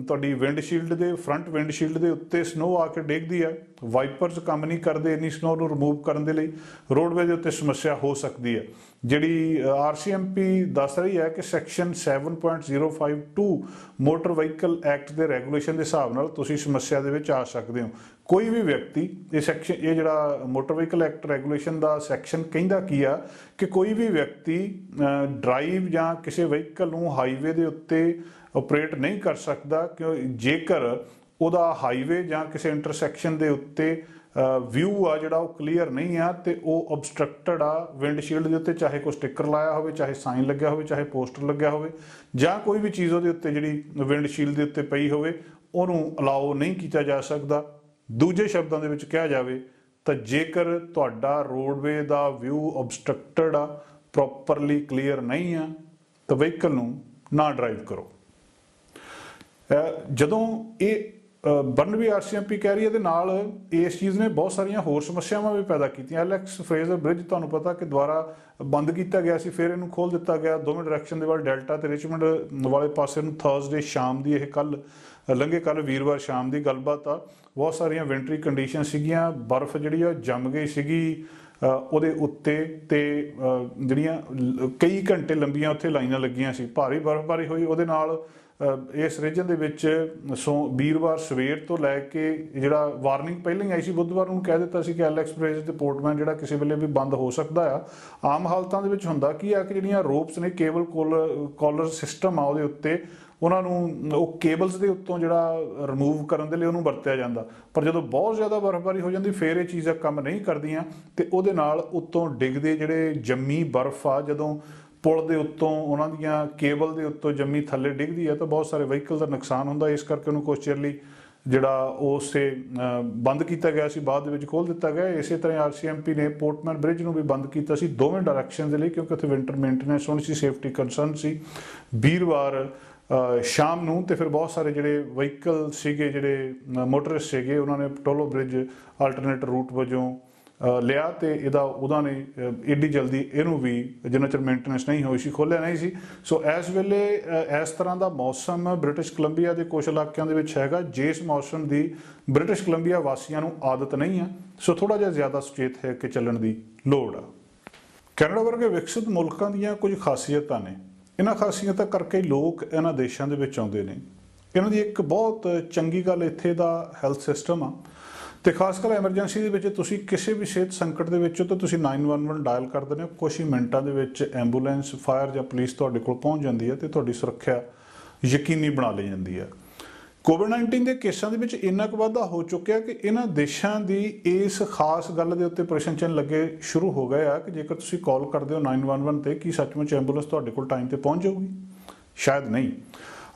ਤੁਹਾਡੀ ਵਿੰਡਸ਼ੀਲਡ ਦੇ ਫਰੰਟ ਵਿੰਡਸ਼ੀਲਡ ਦੇ ਉੱਤੇ ਸਨੋ ਆ ਕੇ ਡਿੱਗਦੀ ਹੈ, ਵਾਈਪਰਸ ਕੰਮ ਨਹੀਂ ਕਰਦੇ ਇੰਨੀ ਸਨੋ ਨੂੰ ਰਿਮੂਵ ਕਰਨ ਦੇ ਲਈ, ਰੋਡਵੇ ਦੇ ਉੱਤੇ ਸਮੱਸਿਆ ਹੋ ਸਕਦੀ ਹੈ। ਜਿਹੜੀ RCMP ਦੱਸ ਰਹੀ ਹੈ ਕਿ ਸੈਕਸ਼ਨ 7.052 ਮੋਟਰ ਵਹੀਕਲ ਐਕਟ ਦੇ ਰੈਗੂਲੇਸ਼ਨ ਦੇ ਹਿਸਾਬ ਨਾਲ ਤੁਸੀਂ ਸਮੱਸਿਆ ਦੇ ਵਿੱਚ ਆ ਸਕਦੇ ਹੋ। ਕੋਈ ਵੀ ਵਿਅਕਤੀ ਇਹ ਜਿਹੜਾ ਮੋਟਰ ਵਹੀਕਲ ਐਕਟ ਰੈਗੂਲੇਸ਼ਨ ਦਾ ਸੈਕਸ਼ਨ ਕਹਿੰਦਾ ਕੀ ਆ ਕਿ ਕੋਈ ਵੀ ਵਿਅਕਤੀ ਡਰਾਈਵ ਜਾਂ ਕਿਸੇ ਵਹੀਕਲ ਨੂੰ ਹਾਈਵੇ ਦੇ ਉੱਤੇ ਆਪਰੇਟ ਨਹੀਂ ਕਰ ਸਕਦਾ ਕਿ ਜੇਕਰ ਉਹਦਾ ਹਾਈਵੇ ਜਾਂ ਕਿਸੇ ਇੰਟਰਸੈਕਸ਼ਨ ਦੇ ਉੱਤੇ ਵਿਊ ਆ ਜਿਹੜਾ ਉਹ ਕਲੀਅਰ ਨਹੀਂ ਆ ਤੇ ਉਹ ਅਬਸਟਰਕਟਡ ਆ ਵਿੰਡਸ਼ੀਲਡ ਦੇ ਉੱਤੇ, ਚਾਹੇ ਕੋਈ ਸਟicker ਲਾਇਆ ਹੋਵੇ, ਚਾਹੇ ਸਾਈਨ ਲੱਗਿਆ ਹੋਵੇ, ਚਾਹੇ ਪੋਸਟਰ ਲੱਗਿਆ ਹੋਵੇ ਜਾਂ ਕੋਈ ਵੀ ਚੀਜ਼ ਉਹਦੇ ਉੱਤੇ ਜਿਹੜੀ ਵਿੰਡਸ਼ੀਲਡ ਦੇ ਉੱਤੇ ਪਈ ਹੋਵੇ, ਉਹਨੂੰ ਅਲਾਓ ਨਹੀਂ ਕੀਤਾ ਜਾ ਸਕਦਾ। ਦੂਜੇ ਸ਼ਬਦਾਂ ਦੇ ਵਿੱਚ ਕਿਹਾ ਜਾਵੇ ਤਾਂ ਜੇਕਰ ਤੁਹਾਡਾ ਰੋਡਵੇ ਦਾ ਵਿਊ ਅਬਸਟਰਕਟਡ ਆ, ਪ੍ਰੋਪਰਲੀ ਕਲੀਅਰ ਨਹੀਂ ਆ, ਤਾਂ ਵਹੀਕਲ ਨੂੰ ਨਾ ਡਰਾਈਵ ਕਰੋ। ਜਦੋਂ ਇਹ ਬਰਨ ਵੀ RCMP ਕਹਿ ਰਹੀ ਹੈ ਤੇ ਨਾਲ ਇਸ ਚੀਜ਼ ਨੇ ਬਹੁਤ ਸਾਰੀਆਂ ਹੋਰ ਸਮੱਸਿਆਵਾਂ ਵੀ ਪੈਦਾ ਕੀਤੀਆਂ। ਐਲੈਕਸ ਫਰੇਜ਼ਰ ਬ੍ਰਿਜ ਤੁਹਾਨੂੰ ਪਤਾ ਕਿ ਦੁਬਾਰਾ ਬੰਦ ਕੀਤਾ ਗਿਆ ਸੀ, ਫਿਰ ਇਹਨੂੰ ਖੋਲ੍ਹ ਦਿੱਤਾ ਗਿਆ ਦੋਵੇਂ ਡਾਇਰੈਕਸ਼ਨ ਦੇ ਵੱਲ, ਡੈਲਟਾ ਤੇ ਰਿਚਮੰਡ ਵਾਲੇ ਪਾਸੇ ਨੂੰ। ਥਰਸਡੇ ਸ਼ਾਮ ਦੀ, ਇਹ ਕੱਲ੍ਹ ਵੀਰਵਾਰ ਸ਼ਾਮ ਦੀ ਗੱਲਬਾਤ ਆ। ਬਹੁਤ ਸਾਰੀਆਂ ਵਿੰਟਰੀ ਕੰਡੀਸ਼ਨ ਸੀਗੀਆਂ, ਬਰਫ਼ ਜਿਹੜੀ ਆ ਜੰਮ ਗਈ ਸੀਗੀ ਉਹਦੇ ਉੱਤੇ ਤੇ ਜਿਹੜੀਆਂ ਕਈ ਘੰਟੇ ਲੰਬੀਆਂ ਉੱਥੇ ਲਾਈਨਾਂ ਲੱਗੀਆਂ ਸੀ, ਭਾਰੀ ਬਰਫ਼ਬਾਰੀ ਹੋਈ। ਉਹਦੇ ਨਾਲ ਇਸ ਰੀਜਨ ਦੇ ਵਿੱਚ ਵੀਰਵਾਰ ਸਵੇਰ ਤੋਂ ਲੈ ਕੇ ਜਿਹੜਾ ਵਾਰਨਿੰਗ ਪਹਿਲਾਂ ਹੀ ਆਈ ਸੀ, ਬੁੱਧਵਾਰ ਨੂੰ ਕਹਿ ਦਿੱਤਾ ਸੀ ਕਿ ਐਲੈਕਸ ਫਰੇਜ਼ਰ ਤੇ ਪੋਰਟਮੈਨ ਜਿਹੜਾ ਕਿਸੇ ਵੇਲੇ ਵੀ ਬੰਦ ਹੋ ਸਕਦਾ ਆ। ਆਮ ਹਾਲਤਾਂ ਦੇ ਵਿੱਚ ਹੁੰਦਾ ਕੀ ਆ ਕਿ ਜਿਹੜੀਆਂ ਰੋਪਸ ਨੇ, ਕੇਬਲ ਕਾਲਰ ਸਿਸਟਮ ਆ ਉਹਦੇ ਉੱਤੇ, ਉਹਨਾਂ ਨੂੰ ਉਹ ਕੇਬਲਸ ਦੇ ਉੱਤੋਂ ਜਿਹੜਾ ਰਿਮੂਵ ਕਰਨ ਦੇ ਲਈ ਉਹਨੂੰ ਵਰਤਿਆ ਜਾਂਦਾ, ਪਰ ਜਦੋਂ ਬਹੁਤ ਜ਼ਿਆਦਾ ਬਰਫ਼ਬਾਰੀ ਹੋ ਜਾਂਦੀ ਫਿਰ ਇਹ ਚੀਜ਼ਾਂ ਕੰਮ ਨਹੀਂ ਕਰਦੀਆਂ ਤੇ ਉਹਦੇ ਨਾਲ ਉੱਤੋਂ ਡਿੱਗਦੇ ਜਿਹੜੇ ਜੰਮੀ ਬਰਫ਼ ਆ, ਜਦੋਂ ਪੁਲ ਦੇ ਉੱਤੋਂ ਉਹਨਾਂ ਦੀਆਂ ਕੇਬਲ ਦੇ ਉੱਤੋਂ ਜੰਮੀ ਥੱਲੇ ਡਿੱਗਦੀ ਹੈ ਤਾਂ ਬਹੁਤ ਸਾਰੇ ਵਹੀਕਲ ਦਾ ਨੁਕਸਾਨ ਹੁੰਦਾ। ਇਸ ਕਰਕੇ ਉਹਨੂੰ ਕੁਛ ਚਿਰ ਲਈ ਜਿਹੜਾ ਉਸੇ ਬੰਦ ਕੀਤਾ ਗਿਆ ਸੀ, ਬਾਅਦ ਦੇ ਵਿੱਚ ਖੋਲ੍ਹ ਦਿੱਤਾ ਗਿਆ। ਇਸੇ ਤਰ੍ਹਾਂ RCMP ਨੇ ਪੋਰਟਮੈਨ ਬ੍ਰਿਜ ਨੂੰ ਵੀ ਬੰਦ ਕੀਤਾ ਸੀ, ਦੋਵੇਂ ਡਾਇਰੈਕਸ਼ਨ ਦੇ ਲਈ, ਕਿਉਂਕਿ ਉੱਥੇ ਵਿੰਟਰ ਮੇਨਟੇਨੈਂਸ ਹੋਣੀ ਸੀ, ਸੇਫਟੀ ਕੰਸਰਨ ਸੀ। ਵੀਰਵਾਰ ਸ਼ਾਮ ਨੂੰ ਤੇ ਫਿਰ ਬਹੁਤ ਸਾਰੇ ਜਿਹੜੇ ਵਹੀਕਲ ਸੀਗੇ, ਜਿਹੜੇ ਮੋਟਰਿਸਟ ਸੀਗੇ, ਉਹਨਾਂ ਨੇ ਪਟੋਲੋ ਬ੍ਰਿਜ ਆਲਟਰਨੇਟ ਰੂਟ ਵਜੋਂ ਲਿਆ ਤੇ ਇਹਦਾ ਉਹਨਾਂ ਨੇ ਏਡੀ ਜਲਦੀ ਇਹਨੂੰ ਵੀ, ਜਿੰਨਾ ਚਿਰ ਮੇਨਟੇਨੈਂਸ ਨਹੀਂ ਹੋਈ ਸੀ, ਖੋਲ੍ਹਿਆ ਨਹੀਂ ਸੀ। ਸੋ ਇਸ ਵੇਲੇ ਇਸ ਤਰ੍ਹਾਂ ਦਾ ਮੌਸਮ ਬ੍ਰਿਟਿਸ਼ ਕੋਲੰਬੀਆ ਦੇ ਕੁਝ ਇਲਾਕਿਆਂ ਦੇ ਵਿੱਚ ਹੈਗਾ, ਜਿਸ ਮੌਸਮ ਦੀ ਬ੍ਰਿਟਿਸ਼ ਕੋਲੰਬੀਆ ਵਾਸੀਆਂ ਨੂੰ ਆਦਤ ਨਹੀਂ ਆ। ਸੋ ਥੋੜ੍ਹਾ ਜਿਹਾ ਜ਼ਿਆਦਾ ਸੁਚੇਤ ਹੈ ਕਿ ਚੱਲਣ ਦੀ ਲੋੜ ਆ। ਕੈਨੇਡਾ ਵਰਗੇ ਵਿਕਸਿਤ ਮੁਲਕਾਂ ਦੀਆਂ ਕੁਝ ਖਾਸੀਅਤਾਂ ਨੇ। ਇਹਨਾਂ ਖਾਸੀਅਤਾਂ ਕਰਕੇ ਲੋਕ ਇਹਨਾਂ ਦੇਸ਼ਾਂ ਦੇ ਵਿੱਚ ਆਉਂਦੇ ਨੇ। ਇਹਨਾਂ ਦੀ ਇੱਕ ਬਹੁਤ ਚੰਗੀ ਗੱਲ ਇੱਥੇ ਦਾ ਹੈਲਥ ਸਿਸਟਮ ਆ, ਤੇ ਖਾਸ ਕਰ ਐਮਰਜੈਂਸੀ ਦੇ ਵਿੱਚ ਤੁਸੀਂ ਕਿਸੇ ਵੀ ਸਿਹਤ ਸੰਕਟ ਦੇ ਵਿੱਚ ਹੋ ਤਾਂ ਤੁਸੀਂ 911 ਡਾਇਲ ਕਰ ਦਿੰਦੇ ਹੋ, ਕੁਛ ਹੀ ਮਿੰਟਾਂ ਦੇ ਵਿੱਚ ਐਂਬੂਲੈਂਸ, ਫਾਇਰ ਜਾਂ ਪੁਲਿਸ ਤੁਹਾਡੇ ਕੋਲ ਪਹੁੰਚ ਜਾਂਦੀ ਹੈ ਤੇ ਤੁਹਾਡੀ ਸੁਰੱਖਿਆ ਯਕੀਨੀ ਬਣਾ ਲਈ ਜਾਂਦੀ ਹੈ। ਕੋਵਿਡ-19 ਦੇ ਕੇਸਾਂ ਦੇ ਵਿੱਚ ਇੰਨਾ ਕੁ ਵਾਧਾ ਹੋ ਚੁੱਕਿਆ ਕਿ ਇਹਨਾਂ ਦੇਸ਼ਾਂ ਦੀ ਇਸ ਖਾਸ ਗੱਲ ਦੇ ਉੱਤੇ ਪ੍ਰਸ਼ਨ ਚਿੰਨ੍ਹ ਲੱਗੇ ਸ਼ੁਰੂ ਹੋ ਗਏ ਆ ਕਿ ਜੇਕਰ ਤੁਸੀਂ ਕਾਲ ਕਰਦੇ ਹੋ 911 ਤੇ, ਕੀ ਸੱਚਮੁੱਚ ਐਂਬੂਲੈਂਸ ਤੁਹਾਡੇ ਕੋਲ ਟਾਈਮ ਤੇ ਪਹੁੰਚ ਜਾਊਗੀ? ਸ਼ਾਇਦ ਨਹੀਂ।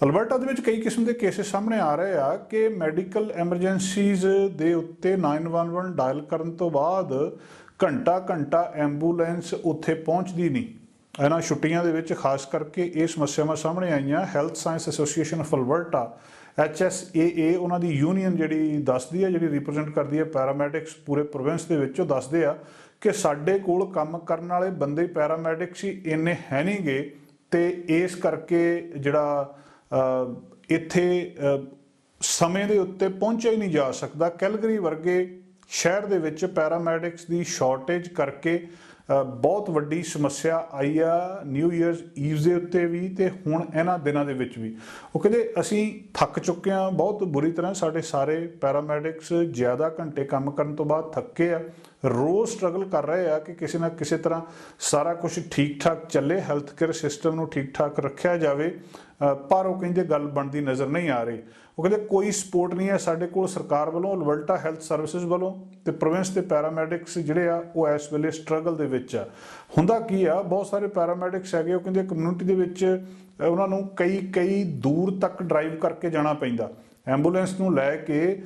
ਅਲਬਰਟਾ ਦੇ ਵਿੱਚ ਕਈ ਕਿਸਮ ਦੇ ਕੇਸਿਸ ਸਾਹਮਣੇ ਆ ਰਹੇ ਆ ਕਿ ਮੈਡੀਕਲ ਐਮਰਜੈਂਸੀਜ਼ ਦੇ ਉੱਤੇ 911 ਡਾਇਲ ਕਰਨ ਤੋਂ ਬਾਅਦ ਘੰਟਾ ਐਂਬੂਲੈਂਸ ਉੱਥੇ ਪਹੁੰਚਦੀ ਨਹੀਂ। ਇਹਨਾਂ ਛੁੱਟੀਆਂ ਦੇ ਵਿੱਚ ਖਾਸ ਕਰਕੇ ਇਹ ਸਮੱਸਿਆਵਾਂ ਸਾਹਮਣੇ ਆਈਆਂ। Health science association of Alberta HSAA ਉਹਨਾਂ ਦੀ ਯੂਨੀਅਨ ਜਿਹੜੀ ਦੱਸਦੀ ਹੈ, ਜਿਹੜੀ ਰਿਪਰੈਜ਼ੈਂਟ ਕਰਦੀ ਹੈ ਪੈਰਾਮੈਡਿਕਸ ਪੂਰੇ ਪ੍ਰੋਵਿੰਸ ਦੇ ਵਿੱਚ, ਉਹ ਦੱਸਦੇ ਆ ਕਿ ਸਾਡੇ ਕੋਲ ਕੰਮ ਕਰਨ ਵਾਲੇ ਬੰਦੇ ਪੈਰਾਮੈਡਿਕਸ ਹੀ ਇੰਨੇ ਹੈ ਨਹੀਂ ਗੇ ਤੇ ਇਸ ਕਰਕੇ ਜਿਹੜਾ ਇੱਥੇ ਸਮੇਂ ਦੇ ਉੱਤੇ ਪਹੁੰਚਿਆ ਹੀ ਨਹੀਂ ਜਾ ਸਕਦਾ। ਕੈਲਗਰੀ ਵਰਗੇ ਸ਼ਹਿਰ ਦੇ ਵਿੱਚ ਪੈਰਾਮੈਡਿਕਸ ਦੀ ਸ਼ਾਰਟੇਜ ਕਰਕੇ ਬਹੁਤ ਵੱਡੀ ਸਮੱਸਿਆ ਆਈ ਆ ਨਿਊ ਈਅਰਸ ਈਵ ਦੇ ਉੱਤੇ ਵੀ ਤੇ ਹੁਣ ਇਹਨਾਂ ਦਿਨਾਂ ਦੇ ਵਿੱਚ ਵੀ। ਉਹ ਕਹਿੰਦੇ ਅਸੀਂ ਥੱਕ ਚੁੱਕੇ ਹਾਂ ਬਹੁਤ ਬੁਰੀ ਤਰ੍ਹਾਂ, ਸਾਡੇ ਸਾਰੇ ਪੈਰਾਮੈਡਿਕਸ ਜ਼ਿਆਦਾ ਘੰਟੇ ਕੰਮ ਕਰਨ ਤੋਂ ਬਾਅਦ ਥੱਕੇ ਆ, ਰੋਜ਼ ਸਟਰਗਲ ਕਰ ਰਹੇ ਆ ਕਿ ਕਿਸੇ ਨਾ ਕਿਸੇ ਤਰ੍ਹਾਂ ਸਾਰਾ ਕੁਝ ਠੀਕ ਠਾਕ ਚੱਲੇ, ਹੈਲਥ ਕੇਅਰ ਸਿਸਟਮ ਨੂੰ ਠੀਕ ਠਾਕ ਰੱਖਿਆ ਜਾਵੇ, ਪਰ ਉਹ ਕਹਿੰਦੇ ਗੱਲ ਬਣਦੀ ਨਜ਼ਰ ਨਹੀਂ ਆ ਰਹੀ। ਉਹ ਕਹਿੰਦੇ ਕੋਈ ਸਪੋਰਟ ਨਹੀਂ ਹੈ ਸਾਡੇ ਕੋਲ ਸਰਕਾਰ ਵੱਲੋਂ, ਅਲਬਰਟਾ ਹੈਲਥ ਸਰਵਿਸਿਜ਼ ਵੱਲੋਂ, ਤੇ ਪ੍ਰੋਵਿੰਸ ਦੇ ਪੈਰਾਮੈਡਿਕਸ ਜਿਹੜੇ ਆ ਉਹ ਇਸ ਵੇਲੇ ਸਟਰਗਲ ਦੇ ਵਿੱਚ ਆ। ਹੁੰਦਾ ਕੀ ਆ, ਬਹੁਤ ਸਾਰੇ ਪੈਰਾਮੈਡਿਕਸ ਹੈਗੇ, ਉਹ ਕਹਿੰਦੇ ਕਮਿਊਨਿਟੀ ਦੇ ਵਿੱਚ ਉਹਨਾਂ ਨੂੰ ਕਈ ਦੂਰ ਤੱਕ ਡਰਾਈਵ ਕਰਕੇ ਜਾਣਾ ਪੈਂਦਾ। ਐਂਬੂਲੈਂਸ ਨੂੰ ਲੈ ਕੇ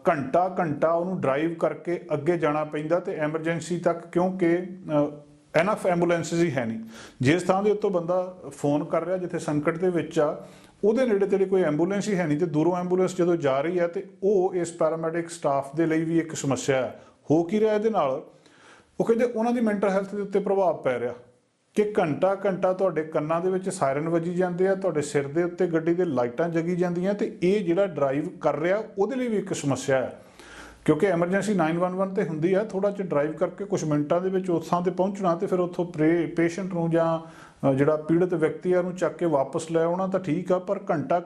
ਘੰਟਾ ਉਹਨੂੰ ਡਰਾਈਵ ਕਰਕੇ ਅੱਗੇ ਜਾਣਾ ਪੈਂਦਾ ਤੇ ਐਮਰਜੈਂਸੀ ਤੱਕ, ਕਿਉਂਕਿ ਐਨਫ ਐਂਬੂਲੈਂਸਿਸ ਹੀ ਹੈ ਨਹੀਂ। ਜਿਸ ਥਾਂ ਦੇ ਉੱਤੋਂ ਬੰਦਾ ਫੋਨ ਕਰ ਰਿਹਾ ਜਿੱਥੇ ਸੰਕਟ ਦੇ ਵਿੱਚ ਆ, ਉਹਦੇ ਨੇੜੇ ਤੇੜੇ ਕੋਈ ਐਂਬੂਲੈਂਸ ਹੀ ਹੈ ਨਹੀਂ ਤੇ ਦੂਰੋਂ ਐਂਬੂਲੈਂਸ ਜਦੋਂ ਜਾ ਰਹੀ ਹੈ ਤੇ ਉਹ ਇਸ ਪੈਰਾਮੈਡਿਕ ਸਟਾਫ ਦੇ ਲਈ ਵੀ ਇੱਕ ਸਮੱਸਿਆ ਹੈ। ਹੋ ਕੀ ਰਿਹਾ ਇਹਦੇ ਨਾਲ? ਉਹ ਕਹਿੰਦੇ ਉਹਨਾਂ ਦੀ ਮੈਂਟਲ ਹੈਲਥ ਦੇ ਉੱਤੇ ਪ੍ਰਭਾਵ ਪੈ ਰਿਹਾ ਕਿ ਘੰਟਾ ਤੁਹਾਡੇ ਕੰਨਾਂ ਦੇ ਵਿੱਚ ਸਾਇਰਨ ਵੱਜੀ ਜਾਂਦੇ ਆ, ਤੁਹਾਡੇ ਸਿਰ ਦੇ ਉੱਤੇ ਗੱਡੀ ਦੇ ਲਾਈਟਾਂ ਜਗੀ ਜਾਂਦੀਆਂ ਤੇ ਇਹ ਜਿਹੜਾ ਡਰਾਈਵ ਕਰ ਰਿਹਾ ਉਹਦੇ ਲਈ ਵੀ ਇੱਕ ਸਮੱਸਿਆ ਹੈ। ਕਿਉਂਕਿ ਐਮਰਜੈਂਸੀ 911 ਤੇ ਹੁੰਦੀ ਆ, ਥੋੜਾ ਜਿਹਾ ਡਰਾਈਵ ਕਰਕੇ ਕੁਝ ਮਿੰਟਾਂ ਦੇ ਵਿੱਚ ਉਸ ਥਾਂ ਤੇ ਪਹੁੰਚਣਾ ਤੇ ਫਿਰ ਉੱਥੋਂ ਪੇਸ਼ੈਂਟ ਨੂੰ ਜਾਂ ਜਿਹੜਾ ਪੀੜਤ ਵਿਅਕਤੀ ਆ ਉਹਨੂੰ ਚੱਕ ਕੇ ਵਾਪਸ ਲੈ ਆਉਣਾ ਤਾਂ ਠੀਕ ਆ, ਪਰ ਘੰਟਾ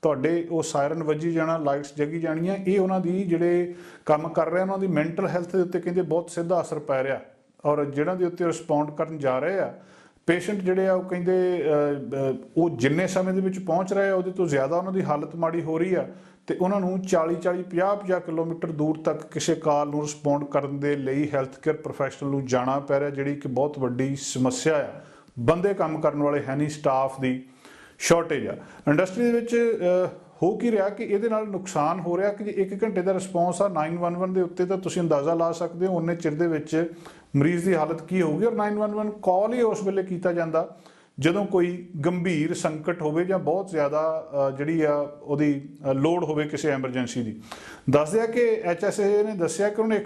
ਤੁਹਾਡੇ ਉਹ ਸਾਇਰਨ ਵੱਜੀ ਜਾਣਾ, ਲਾਈਟਸ ਜਗੀ ਜਾਣੀਆਂ, ਇਹ ਉਹਨਾਂ ਦੀ ਜਿਹੜੇ ਕੰਮ ਕਰ ਰਹੇ ਉਹਨਾਂ ਦੀ ਮੈਂਟਲ ਹੈਲਥ ਦੇ ਉੱਤੇ ਕਹਿੰਦੇ ਬਹੁਤ ਸਿੱਧਾ ਅਸਰ ਪੈ ਰਿਹਾ। ਔਰ ਜਿਹਨਾਂ ਦੇ ਉੱਤੇ ਰਿਸਪੌਂਡ ਕਰਨ ਜਾ ਰਹੇ ਆ ਪੇਸ਼ੈਂਟ ਜਿਹੜੇ ਆ, ਉਹ ਕਹਿੰਦੇ ਉਹ ਜਿੰਨੇ ਸਮੇਂ ਦੇ ਵਿੱਚ ਪਹੁੰਚ ਰਹੇ ਆ ਉਹਦੇ ਤੋਂ ਜ਼ਿਆਦਾ ਉਹਨਾਂ ਦੀ ਹਾਲਤ ਮਾੜੀ ਹੋ ਰਹੀ ਆ ਤੇ ਉਹਨਾਂ ਨੂੰ 40 50 ਕਿਲੋਮੀਟਰ ਦੂਰ ਤੱਕ ਕਿਸੇ ਕਾਲ ਨੂੰ ਰਿਸਪੌਂਡ ਕਰਨ ਦੇ ਲਈ ਹੈਲਥ ਕੇਅਰ ਪ੍ਰੋਫੈਸ਼ਨਲ ਨੂੰ ਜਾਣਾ ਪੈ ਰਿਹਾ, ਜਿਹੜੀ ਕਿ ਬਹੁਤ ਵੱਡੀ ਸਮੱਸਿਆ ਆ। ਬੰਦੇ ਕੰਮ ਕਰਨ ਵਾਲੇ ਹੈ ਨਹੀਂ, ਸਟਾਫ ਦੀ ਸ਼ਾਰਟੇਜ ਆ। ਇੰਡਸਟਰੀ ਦੇ ਵਿੱਚ ਹੋ ਕੀ ਰਿਹਾ ਕਿ ਇਹਦੇ ਨਾਲ ਨੁਕਸਾਨ ਹੋ ਰਿਹਾ ਕਿ ਜੇ 1 ਘੰਟੇ ਦਾ ਰਿਸਪੌਂਸ ਆ 911 ਦੇ ਉੱਤੇ ਤਾਂ ਤੁਸੀਂ ਅੰਦਾਜ਼ਾ ਲਾ ਸਕਦੇ ਹੋ ਉਨੇ ਚਿਰ ਦੇ ਵਿੱਚ ਮਰੀਜ਼ ਦੀ ਹਾਲਤ ਕੀ ਹੋਊਗੀ। ਔਰ 911 ਕਾਲ ਹੀ ਉਸ ਵੇਲੇ ਕੀਤਾ ਜਾਂਦਾ ਜਦੋਂ ਕੋਈ ਗੰਭੀਰ ਸੰਕਟ ਹੋਵੇ ਜਾਂ ਬਹੁਤ ਜ਼ਿਆਦਾ ਜਿਹੜੀ ਆ ਉਹਦੀ ਲੋੜ ਹੋਵੇ ਕਿਸੇ ਐਮਰਜੈਂਸੀ ਦੀ। ਦੱਸਦੇ ਆ ਕਿ HSA ਨੇ ਦੱਸਿਆ ਕਿ ਉਹਨੇ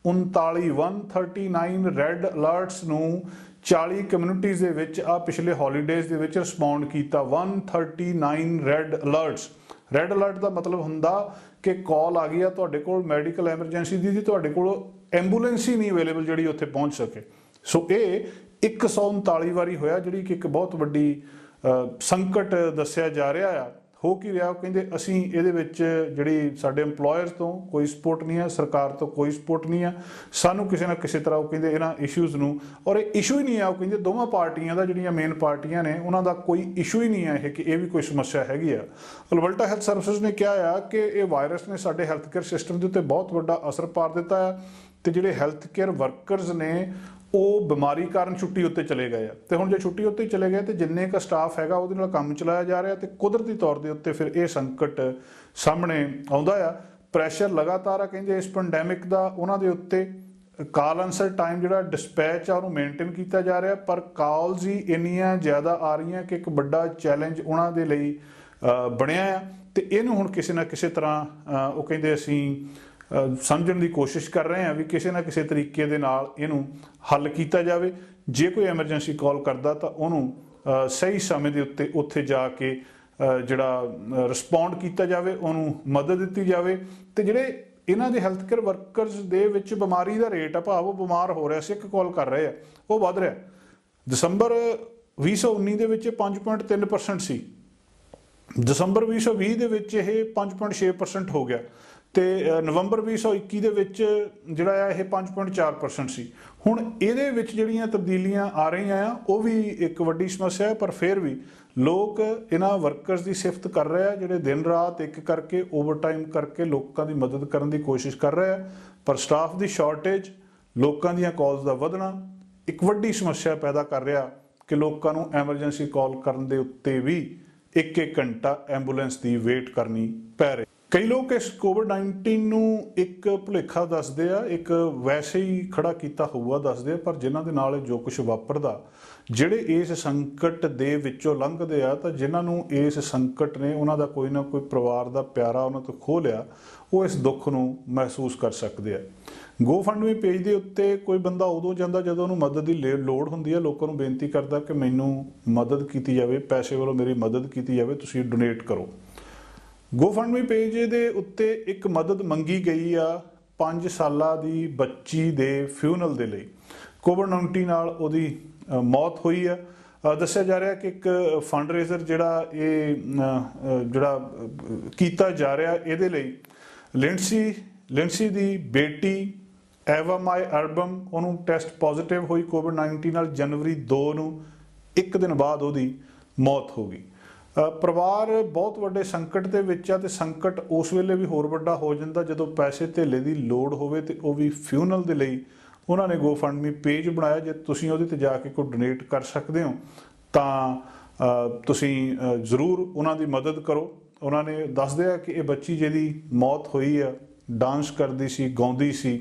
139 ਰੈੱਡ ਅਲਰਟਸ ਨੂੰ 40 ਕਮਿਊਨਿਟੀਜ਼ ਦੇ ਵਿੱਚ ਪਿਛਲੇ ਹੌਲੀਡੇਜ਼ ਦੇ ਵਿੱਚ ਰਿਸਪੌਂਡ ਕੀਤਾ। 139 ਰੈੱਡ ਅਲਰਟਸ। ਰੈੱਡ ਅਲਰਟ ਦਾ ਮਤਲਬ ਹੁੰਦਾ ਕਿ ਕਾਲ ਆ ਗਈ ਆ ਤੁਹਾਡੇ ਕੋਲ ਮੈਡੀਕਲ ਐਮਰਜੈਂਸੀ ਦੀ, ਤੁਹਾਡੇ ਕੋਲ ਐਂਬੂਲੈਂਸ ਹੀ ਨਹੀਂ ਅਵੇਲੇਬਲ ਜਿਹੜੀ ਉੱਥੇ ਪਹੁੰਚ ਸਕੇ। ਸੋ ਇਹ 139 ਵਾਰੀ ਹੋਇਆ, ਜਿਹੜੀ ਕਿ ਇੱਕ ਬਹੁਤ ਵੱਡੀ ਸੰਕਟ ਦੱਸਿਆ ਜਾ ਰਿਹਾ ਆ। ਹੋ ਕੀ ਰਿਹਾ? ਉਹ ਕਹਿੰਦੇ ਅਸੀਂ ਇਹਦੇ ਵਿੱਚ ਜਿਹੜੀ ਸਾਡੇ EMPLOYERS ਤੋਂ ਕੋਈ ਸਪੋਰਟ ਨਹੀਂ ਹੈ, ਸਰਕਾਰ ਤੋਂ ਕੋਈ ਸਪੋਰਟ ਨਹੀਂ ਹੈ, ਸਾਨੂੰ ਕਿਸੇ ਨਾ ਕਿਸੇ ਤਰ੍ਹਾਂ ਉਹ ਕਹਿੰਦੇ ਇਹਨਾਂ ਇਸ਼ੂਜ਼ ਨੂੰ, ਔਰ ਇਹ ਇਸ਼ੂ ਹੀ ਨਹੀਂ ਆ, ਉਹ ਕਹਿੰਦੇ ਦੋਵਾਂ ਪਾਰਟੀਆਂ ਦਾ, ਜਿਹੜੀਆਂ ਮੇਨ ਪਾਰਟੀਆਂ ਨੇ ਉਹਨਾਂ ਦਾ ਕੋਈ ਇਸ਼ੂ ਹੀ ਨਹੀਂ ਹੈ ਇਹ ਕਿ ਇਹ ਵੀ ਕੋਈ ਸਮੱਸਿਆ ਹੈਗੀ ਆ। ਅਲਬਰਟਾ ਹੈਲਥ ਸਰਵਿਸਿਜ਼ ਨੇ ਕਿਹਾ ਆ ਕਿ ਇਹ ਵਾਇਰਸ ਨੇ ਸਾਡੇ ਹੈਲਥ ਕੇਅਰ ਸਿਸਟਮ ਦੇ ਉੱਤੇ ਬਹੁਤ ਵੱਡਾ ਅਸਰ ਪਾ ਦਿੱਤਾ ਆ ਤੇ ਜਿਹੜੇ ਹੈਲਥ ਕੇਅਰ ਵਰਕਰਸ ਨੇ ਉਹ ਬਿਮਾਰੀ ਕਾਰਨ ਛੁੱਟੀ ਉੱਤੇ ਚਲੇ ਗਏ ਆ। ਤੇ ਹੁਣ ਜੇ ਛੁੱਟੀ ਉੱਤੇ ਚਲੇ ਗਏ ਤੇ ਜਿੰਨੇ ਕ ਸਟਾਫ ਹੈਗਾ ਉਹਦੇ ਨਾਲ ਕੰਮ ਚਲਾਇਆ ਜਾ ਰਿਹਾ, ਤੇ ਕੁਦਰਤੀ ਤੌਰ ਦੇ ਉੱਤੇ ਫਿਰ ਇਹ ਸੰਕਟ ਸਾਹਮਣੇ ਆਉਂਦਾ ਆ। ਪ੍ਰੈਸ਼ਰ ਲਗਾਤਾਰ ਆ, ਕਹਿੰਦੇ ਇਸ ਪੈਂਡੈਮਿਕ ਦਾ ਉਹਨਾਂ ਦੇ ਉੱਤੇ। ਕਾਲ ਆਨਸਰ ਟਾਈਮ ਜਿਹੜਾ ਡਿਸਪੈਚ ਆ ਉਹਨੂੰ ਮੇਨਟੇਨ ਕੀਤਾ ਜਾ ਰਿਹਾ, ਪਰ ਕਾਲਸ ਹੀ ਇੰਨੀਆਂ ਜ਼ਿਆਦਾ ਆ ਰਹੀਆਂ ਕਿ ਇੱਕ ਵੱਡਾ ਚੈਲੰਜ ਉਹਨਾਂ ਦੇ ਲਈ ਬਣਿਆ ਆ। ਤੇ ਇਹਨੂੰ ਹੁਣ ਕਿਸੇ ਨਾ ਕਿਸੇ ਤਰ੍ਹਾਂ ਉਹ ਕਹਿੰਦੇ ਅਸੀਂ ਸਮਝਣ ਦੀ ਕੋਸ਼ਿਸ਼ ਕਰ ਰਹੇ ਹਾਂ ਵੀ ਕਿਸੇ ਨਾ ਕਿਸੇ ਤਰੀਕੇ ਦੇ ਨਾਲ ਇਹਨੂੰ ਹੱਲ ਕੀਤਾ ਜਾਵੇ। ਜੇ ਕੋਈ ਐਮਰਜੈਂਸੀ ਕਾਲ ਕਰਦਾ ਤਾਂ ਉਹਨੂੰ ਸਹੀ ਸਮੇਂ ਦੇ ਉੱਤੇ ਉੱਥੇ ਜਾ ਕੇ ਜਿਹੜਾ ਰਿਸਪੌਂਡ ਕੀਤਾ ਜਾਵੇ, ਉਹਨੂੰ ਮਦਦ ਦਿੱਤੀ ਜਾਵੇ। ਤੇ ਜਿਹੜੇ ਇਹਨਾਂ ਦੇ ਹੈਲਥ ਕੇਅਰ ਵਰਕਰਸ ਦੇ ਵਿੱਚ ਬਿਮਾਰੀ ਦਾ ਰੇਟ ਆ, ਭਾਵ ਉਹ ਬਿਮਾਰ ਹੋ ਰਿਹਾ ਸੀ, ਇੱਕ ਕਾਲ ਕਰ ਰਹੇ ਆ, ਉਹ ਵੱਧ ਰਿਹਾ। ਦਸੰਬਰ 2019 ਦੇ ਵਿੱਚ 5.3% ਸੀ, ਦਸੰਬਰ 2020 ਦੇ ਵਿੱਚ ਇਹ 5.6% ਹੋ ਗਿਆ, ਤੇ ਨਵੰਬਰ 2021 ਦੇ ਵਿੱਚ ਜਿਹੜਾ ਆ ਇਹ 5.4% ਸੀ। ਹੁਣ ਇਹਦੇ ਵਿੱਚ ਜਿਹੜੀਆਂ ਤਬਦੀਲੀਆਂ ਆ ਰਹੀਆਂ ਆ ਉਹ ਵੀ ਇੱਕ ਵੱਡੀ ਸਮੱਸਿਆ ਹੈ, ਪਰ ਫਿਰ ਵੀ ਲੋਕ ਇਹਨਾਂ ਵਰਕਰਸ ਦੀ ਸਿਫਤ ਕਰ ਰਹੇ ਆ, ਜਿਹੜੇ ਦਿਨ ਰਾਤ ਇੱਕ ਕਰਕੇ ਓਵਰਟਾਈਮ ਕਰਕੇ ਲੋਕਾਂ ਦੀ ਮਦਦ ਕਰਨ ਦੀ ਕੋਸ਼ਿਸ਼ ਕਰ ਰਹੇ ਆ। ਪਰ ਸਟਾਫ ਦੀ ਸ਼ਾਰਟੇਜ, ਲੋਕਾਂ ਦੀਆਂ ਕਾਲਸ ਦਾ ਵਧਣਾ ਇੱਕ ਵੱਡੀ ਸਮੱਸਿਆ ਪੈਦਾ ਕਰ ਰਿਹਾ ਕਿ ਲੋਕਾਂ ਨੂੰ ਐਮਰਜੈਂਸੀ ਕਾਲ ਕਰਨ ਦੇ ਉੱਤੇ ਵੀ ਇੱਕ ਘੰਟਾ ਐਂਬੂਲੈਂਸ ਦੀ ਵੇਟ ਕਰਨੀ ਪੈ ਰਹੀ। ਕਈ ਲੋਕ ਇਸ ਕੋਵਿਡ-19 ਨੂੰ ਇੱਕ ਭੁਲੇਖਾ ਦੱਸਦੇ ਆ, ਇੱਕ ਵੈਸੇ ਹੀ ਖੜਾ ਕੀਤਾ ਹੋਊਗਾ ਦੱਸਦੇ ਆ, ਪਰ ਜਿਨ੍ਹਾਂ ਦੇ ਨਾਲ ਜੋ ਕੁਝ ਵਾਪਰਦਾ, ਜਿਹੜੇ ਇਸ ਸੰਕਟ ਦੇ ਵਿੱਚੋਂ ਲੰਘਦੇ ਆ, ਤਾਂ ਜਿਨ੍ਹਾਂ ਨੂੰ ਇਸ ਸੰਕਟ ਨੇ ਉਹਨਾਂ ਦਾ ਕੋਈ ਨਾ ਕੋਈ ਪਰਿਵਾਰ ਦਾ ਪਿਆਰਾ ਉਹਨਾਂ ਤੋਂ ਖੋਹ ਲਿਆ, ਉਹ ਇਸ ਦੁੱਖ ਨੂੰ ਮਹਿਸੂਸ ਕਰ ਸਕਦੇ ਆ। GoFundMe ਪੇਜ ਦੇ ਉੱਤੇ ਕੋਈ ਬੰਦਾ ਉਦੋਂ ਜਾਂਦਾ ਜਦੋਂ ਉਹਨੂੰ ਮਦਦ ਦੀ ਲੋੜ ਹੁੰਦੀ ਹੈ, ਲੋਕਾਂ ਨੂੰ ਬੇਨਤੀ ਕਰਦਾ ਕਿ ਮੈਨੂੰ ਮਦਦ ਕੀਤੀ ਜਾਵੇ, ਪੈਸੇ ਵੱਲੋਂ ਮੇਰੀ ਮਦਦ ਕੀਤੀ ਜਾਵੇ, ਤੁਸੀਂ ਡੋਨੇਟ ਕਰੋ। GoFundMe ਪੇਜ ਦੇ ਉੱਤੇ ਇੱਕ ਮਦਦ ਮੰਗੀ ਗਈ ਆ 5 ਸਾਲਾਂ ਦੀ ਬੱਚੀ ਦੇ ਫਿਊਨਲ ਦੇ ਲਈ। ਕੋਵਿਡ-19 ਨਾਲ ਉਹਦੀ ਮੌਤ ਹੋਈ ਆ। ਦੱਸਿਆ ਜਾ ਰਿਹਾ ਕਿ ਇੱਕ ਫੰਡ ਰੇਜ਼ਰ ਜਿਹੜਾ ਇਹ ਜਿਹੜਾ ਕੀਤਾ ਜਾ ਰਿਹਾ, ਇਹਦੇ ਲਈ ਲਿੰਡਸੀ ਦੀ ਬੇਟੀ ਐਵਾ ਮਾਈ ਅਰਬਮ, ਉਹਨੂੰ ਟੈਸਟ ਪੋਜ਼ਿਟਿਵ ਹੋਈ ਕੋਵਿਡ-19 ਨਾਲ। ਜਨਵਰੀ 2 ਨੂੰ, ਇੱਕ ਦਿਨ ਬਾਅਦ ਉਹਦੀ ਮੌਤ ਹੋ ਗਈ। ਪਰਿਵਾਰ ਬਹੁਤ ਵੱਡੇ ਸੰਕਟ ਦੇ ਵਿੱਚ ਆ, ਤੇ ਸੰਕਟ ਉਸ ਵੇਲੇ ਵੀ ਹੋਰ ਵੱਡਾ ਹੋ ਜਾਂਦਾ ਜਦੋਂ ਪੈਸੇ ਧੇਲੇ ਦੀ ਲੋੜ ਹੋਵੇ, ਤੇ ਉਹ ਵੀ ਫਿਊਨਲ ਦੇ ਲਈ ਉਹਨਾਂ ਨੇ GoFundMe ਪੇਜ ਬਣਾਇਆ। ਜੇ ਤੁਸੀਂ ਉਹਦੇ ਤੇ ਜਾ ਕੇ ਕੋਈ ਡੋਨੇਟ ਕਰ ਸਕਦੇ ਹੋ ਤਾਂ ਤੁਸੀਂ ਜ਼ਰੂਰ ਉਹਨਾਂ ਦੀ ਮਦਦ ਕਰੋ। ਉਹਨਾਂ ਨੇ ਦੱਸਦੇ ਆ ਕਿ ਇਹ ਬੱਚੀ ਜਿਹਦੀ ਮੌਤ ਹੋਈ ਆ, ਡਾਂਸ ਕਰਦੀ ਸੀ, ਗਾਉਂਦੀ ਸੀ,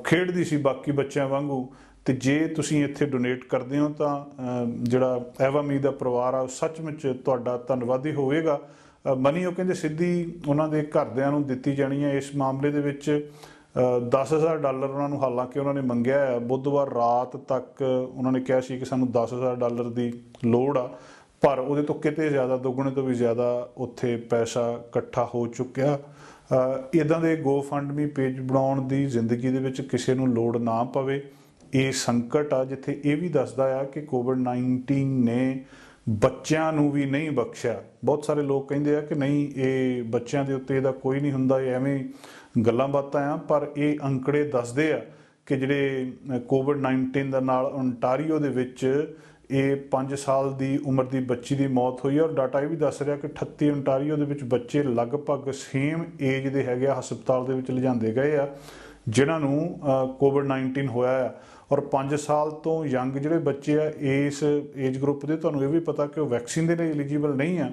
ਖੇਡਦੀ ਸੀ ਬਾਕੀ ਬੱਚਿਆਂ ਵਾਂਗੂ। ਤੇ ਜੇ ਤੁਸੀਂ ਇੱਥੇ ਡੋਨੇਟ ਕਰਦੇ ਹੋ ਤਾਂ ਜਿਹੜਾ ਐਵਾਮੀ ਦਾ ਪਰਿਵਾਰ ਆ ਸੱਚਮੁੱਚ ਤੁਹਾਡਾ ਧੰਨਵਾਦੀ ਹੋਵੇਗਾ। ਮਨੀ ਉਹ ਕਹਿੰਦੇ ਸਿੱਧੀ ਉਹਨਾਂ ਦੇ ਘਰਦਿਆਂ ਨੂੰ ਦਿੱਤੀ ਜਾਣੀ ਹੈ। ਇਸ ਮਾਮਲੇ ਦੇ ਵਿੱਚ $10,000 ਉਹਨਾਂ ਨੂੰ, ਹਾਲਾਂਕਿ ਉਹਨਾਂ ਨੇ ਮੰਗਿਆ ਹੈ, ਬੁੱਧਵਾਰ ਰਾਤ ਤੱਕ ਉਹਨਾਂ ਨੇ ਕਿਹਾ ਸੀ ਕਿ ਸਾਨੂੰ $10,000 ਦੀ ਲੋੜ ਆ, ਪਰ ਉਹਦੇ ਤੋਂ ਕਿਤੇ ਜ਼ਿਆਦਾ, ਦੁੱਗਣੇ ਤੋਂ ਵੀ ਜ਼ਿਆਦਾ ਉੱਥੇ ਪੈਸਾ ਇਕੱਠਾ ਹੋ ਚੁੱਕਿਆ। ਇੱਦਾਂ ਦੇ GoFundMe ਪੇਜ ਬਣਾਉਣ ਦੀ ਜ਼ਿੰਦਗੀ ਦੇ ਵਿੱਚ ਕਿਸੇ ਨੂੰ ਲੋੜ ਨਾ ਪਵੇ। ਇਹ ਸੰਕਟ ਆ ਜਿੱਥੇ ਇਹ ਵੀ ਦੱਸਦਾ ਆ ਕਿ ਕੋਵਿਡ-19 ਨੇ ਬੱਚਿਆਂ ਨੂੰ ਵੀ ਨਹੀਂ ਬਖਸ਼ਿਆ। ਬਹੁਤ ਸਾਰੇ ਲੋਕ ਕਹਿੰਦੇ ਆ ਕਿ ਨਹੀਂ, ਇਹ ਬੱਚਿਆਂ ਦੇ ਉੱਤੇ ਇਹਦਾ ਕੋਈ ਨਹੀਂ ਹੁੰਦਾ, ਇਹ ਐਵੇਂ ਗੱਲਾਂ ਬਾਤਾਂ ਆ, ਪਰ ਇਹ ਅੰਕੜੇ ਦੱਸਦੇ ਆ ਕਿ ਜਿਹੜੇ ਕੋਵਿਡ-19 ਦੇ ਨਾਲ ਓਨਟਾਰੀਓ ਦੇ ਵਿੱਚ ਇਹ 5 ਸਾਲ ਦੀ ਉਮਰ ਦੀ ਬੱਚੀ ਦੀ ਮੌਤ ਹੋਈ ਹੈ। ਔਰ ਡਾਟਾ ਇਹ ਵੀ ਦੱਸ ਰਿਹਾ ਕਿ 38 ਓਨਟਾਰੀਓ ਦੇ ਵਿੱਚ ਬੱਚੇ ਲਗਭਗ ਸੇਮ ਏਜ ਦੇ ਹੈਗੇ ਆ, ਹਸਪਤਾਲ ਦੇ ਵਿੱਚ ਲਿਜਾਂਦੇ ਗਏ ਆ ਜਿਨ੍ਹਾਂ ਨੂੰ ਕੋਵਿਡ-19 ਹੋਇਆ ਆ। ਔਰ 5 ਸਾਲ ਤੋਂ ਯੰਗ ਜਿਹੜੇ ਬੱਚੇ ਆ ਇਸ ਏਜ ਗਰੁੱਪ ਦੇ, ਤੁਹਾਨੂੰ ਇਹ ਵੀ ਪਤਾ ਕਿ ਉਹ ਵੈਕਸੀਨ ਦੇ ਲਈ ਐਲੀਜੀਬਲ ਨਹੀਂ ਆ,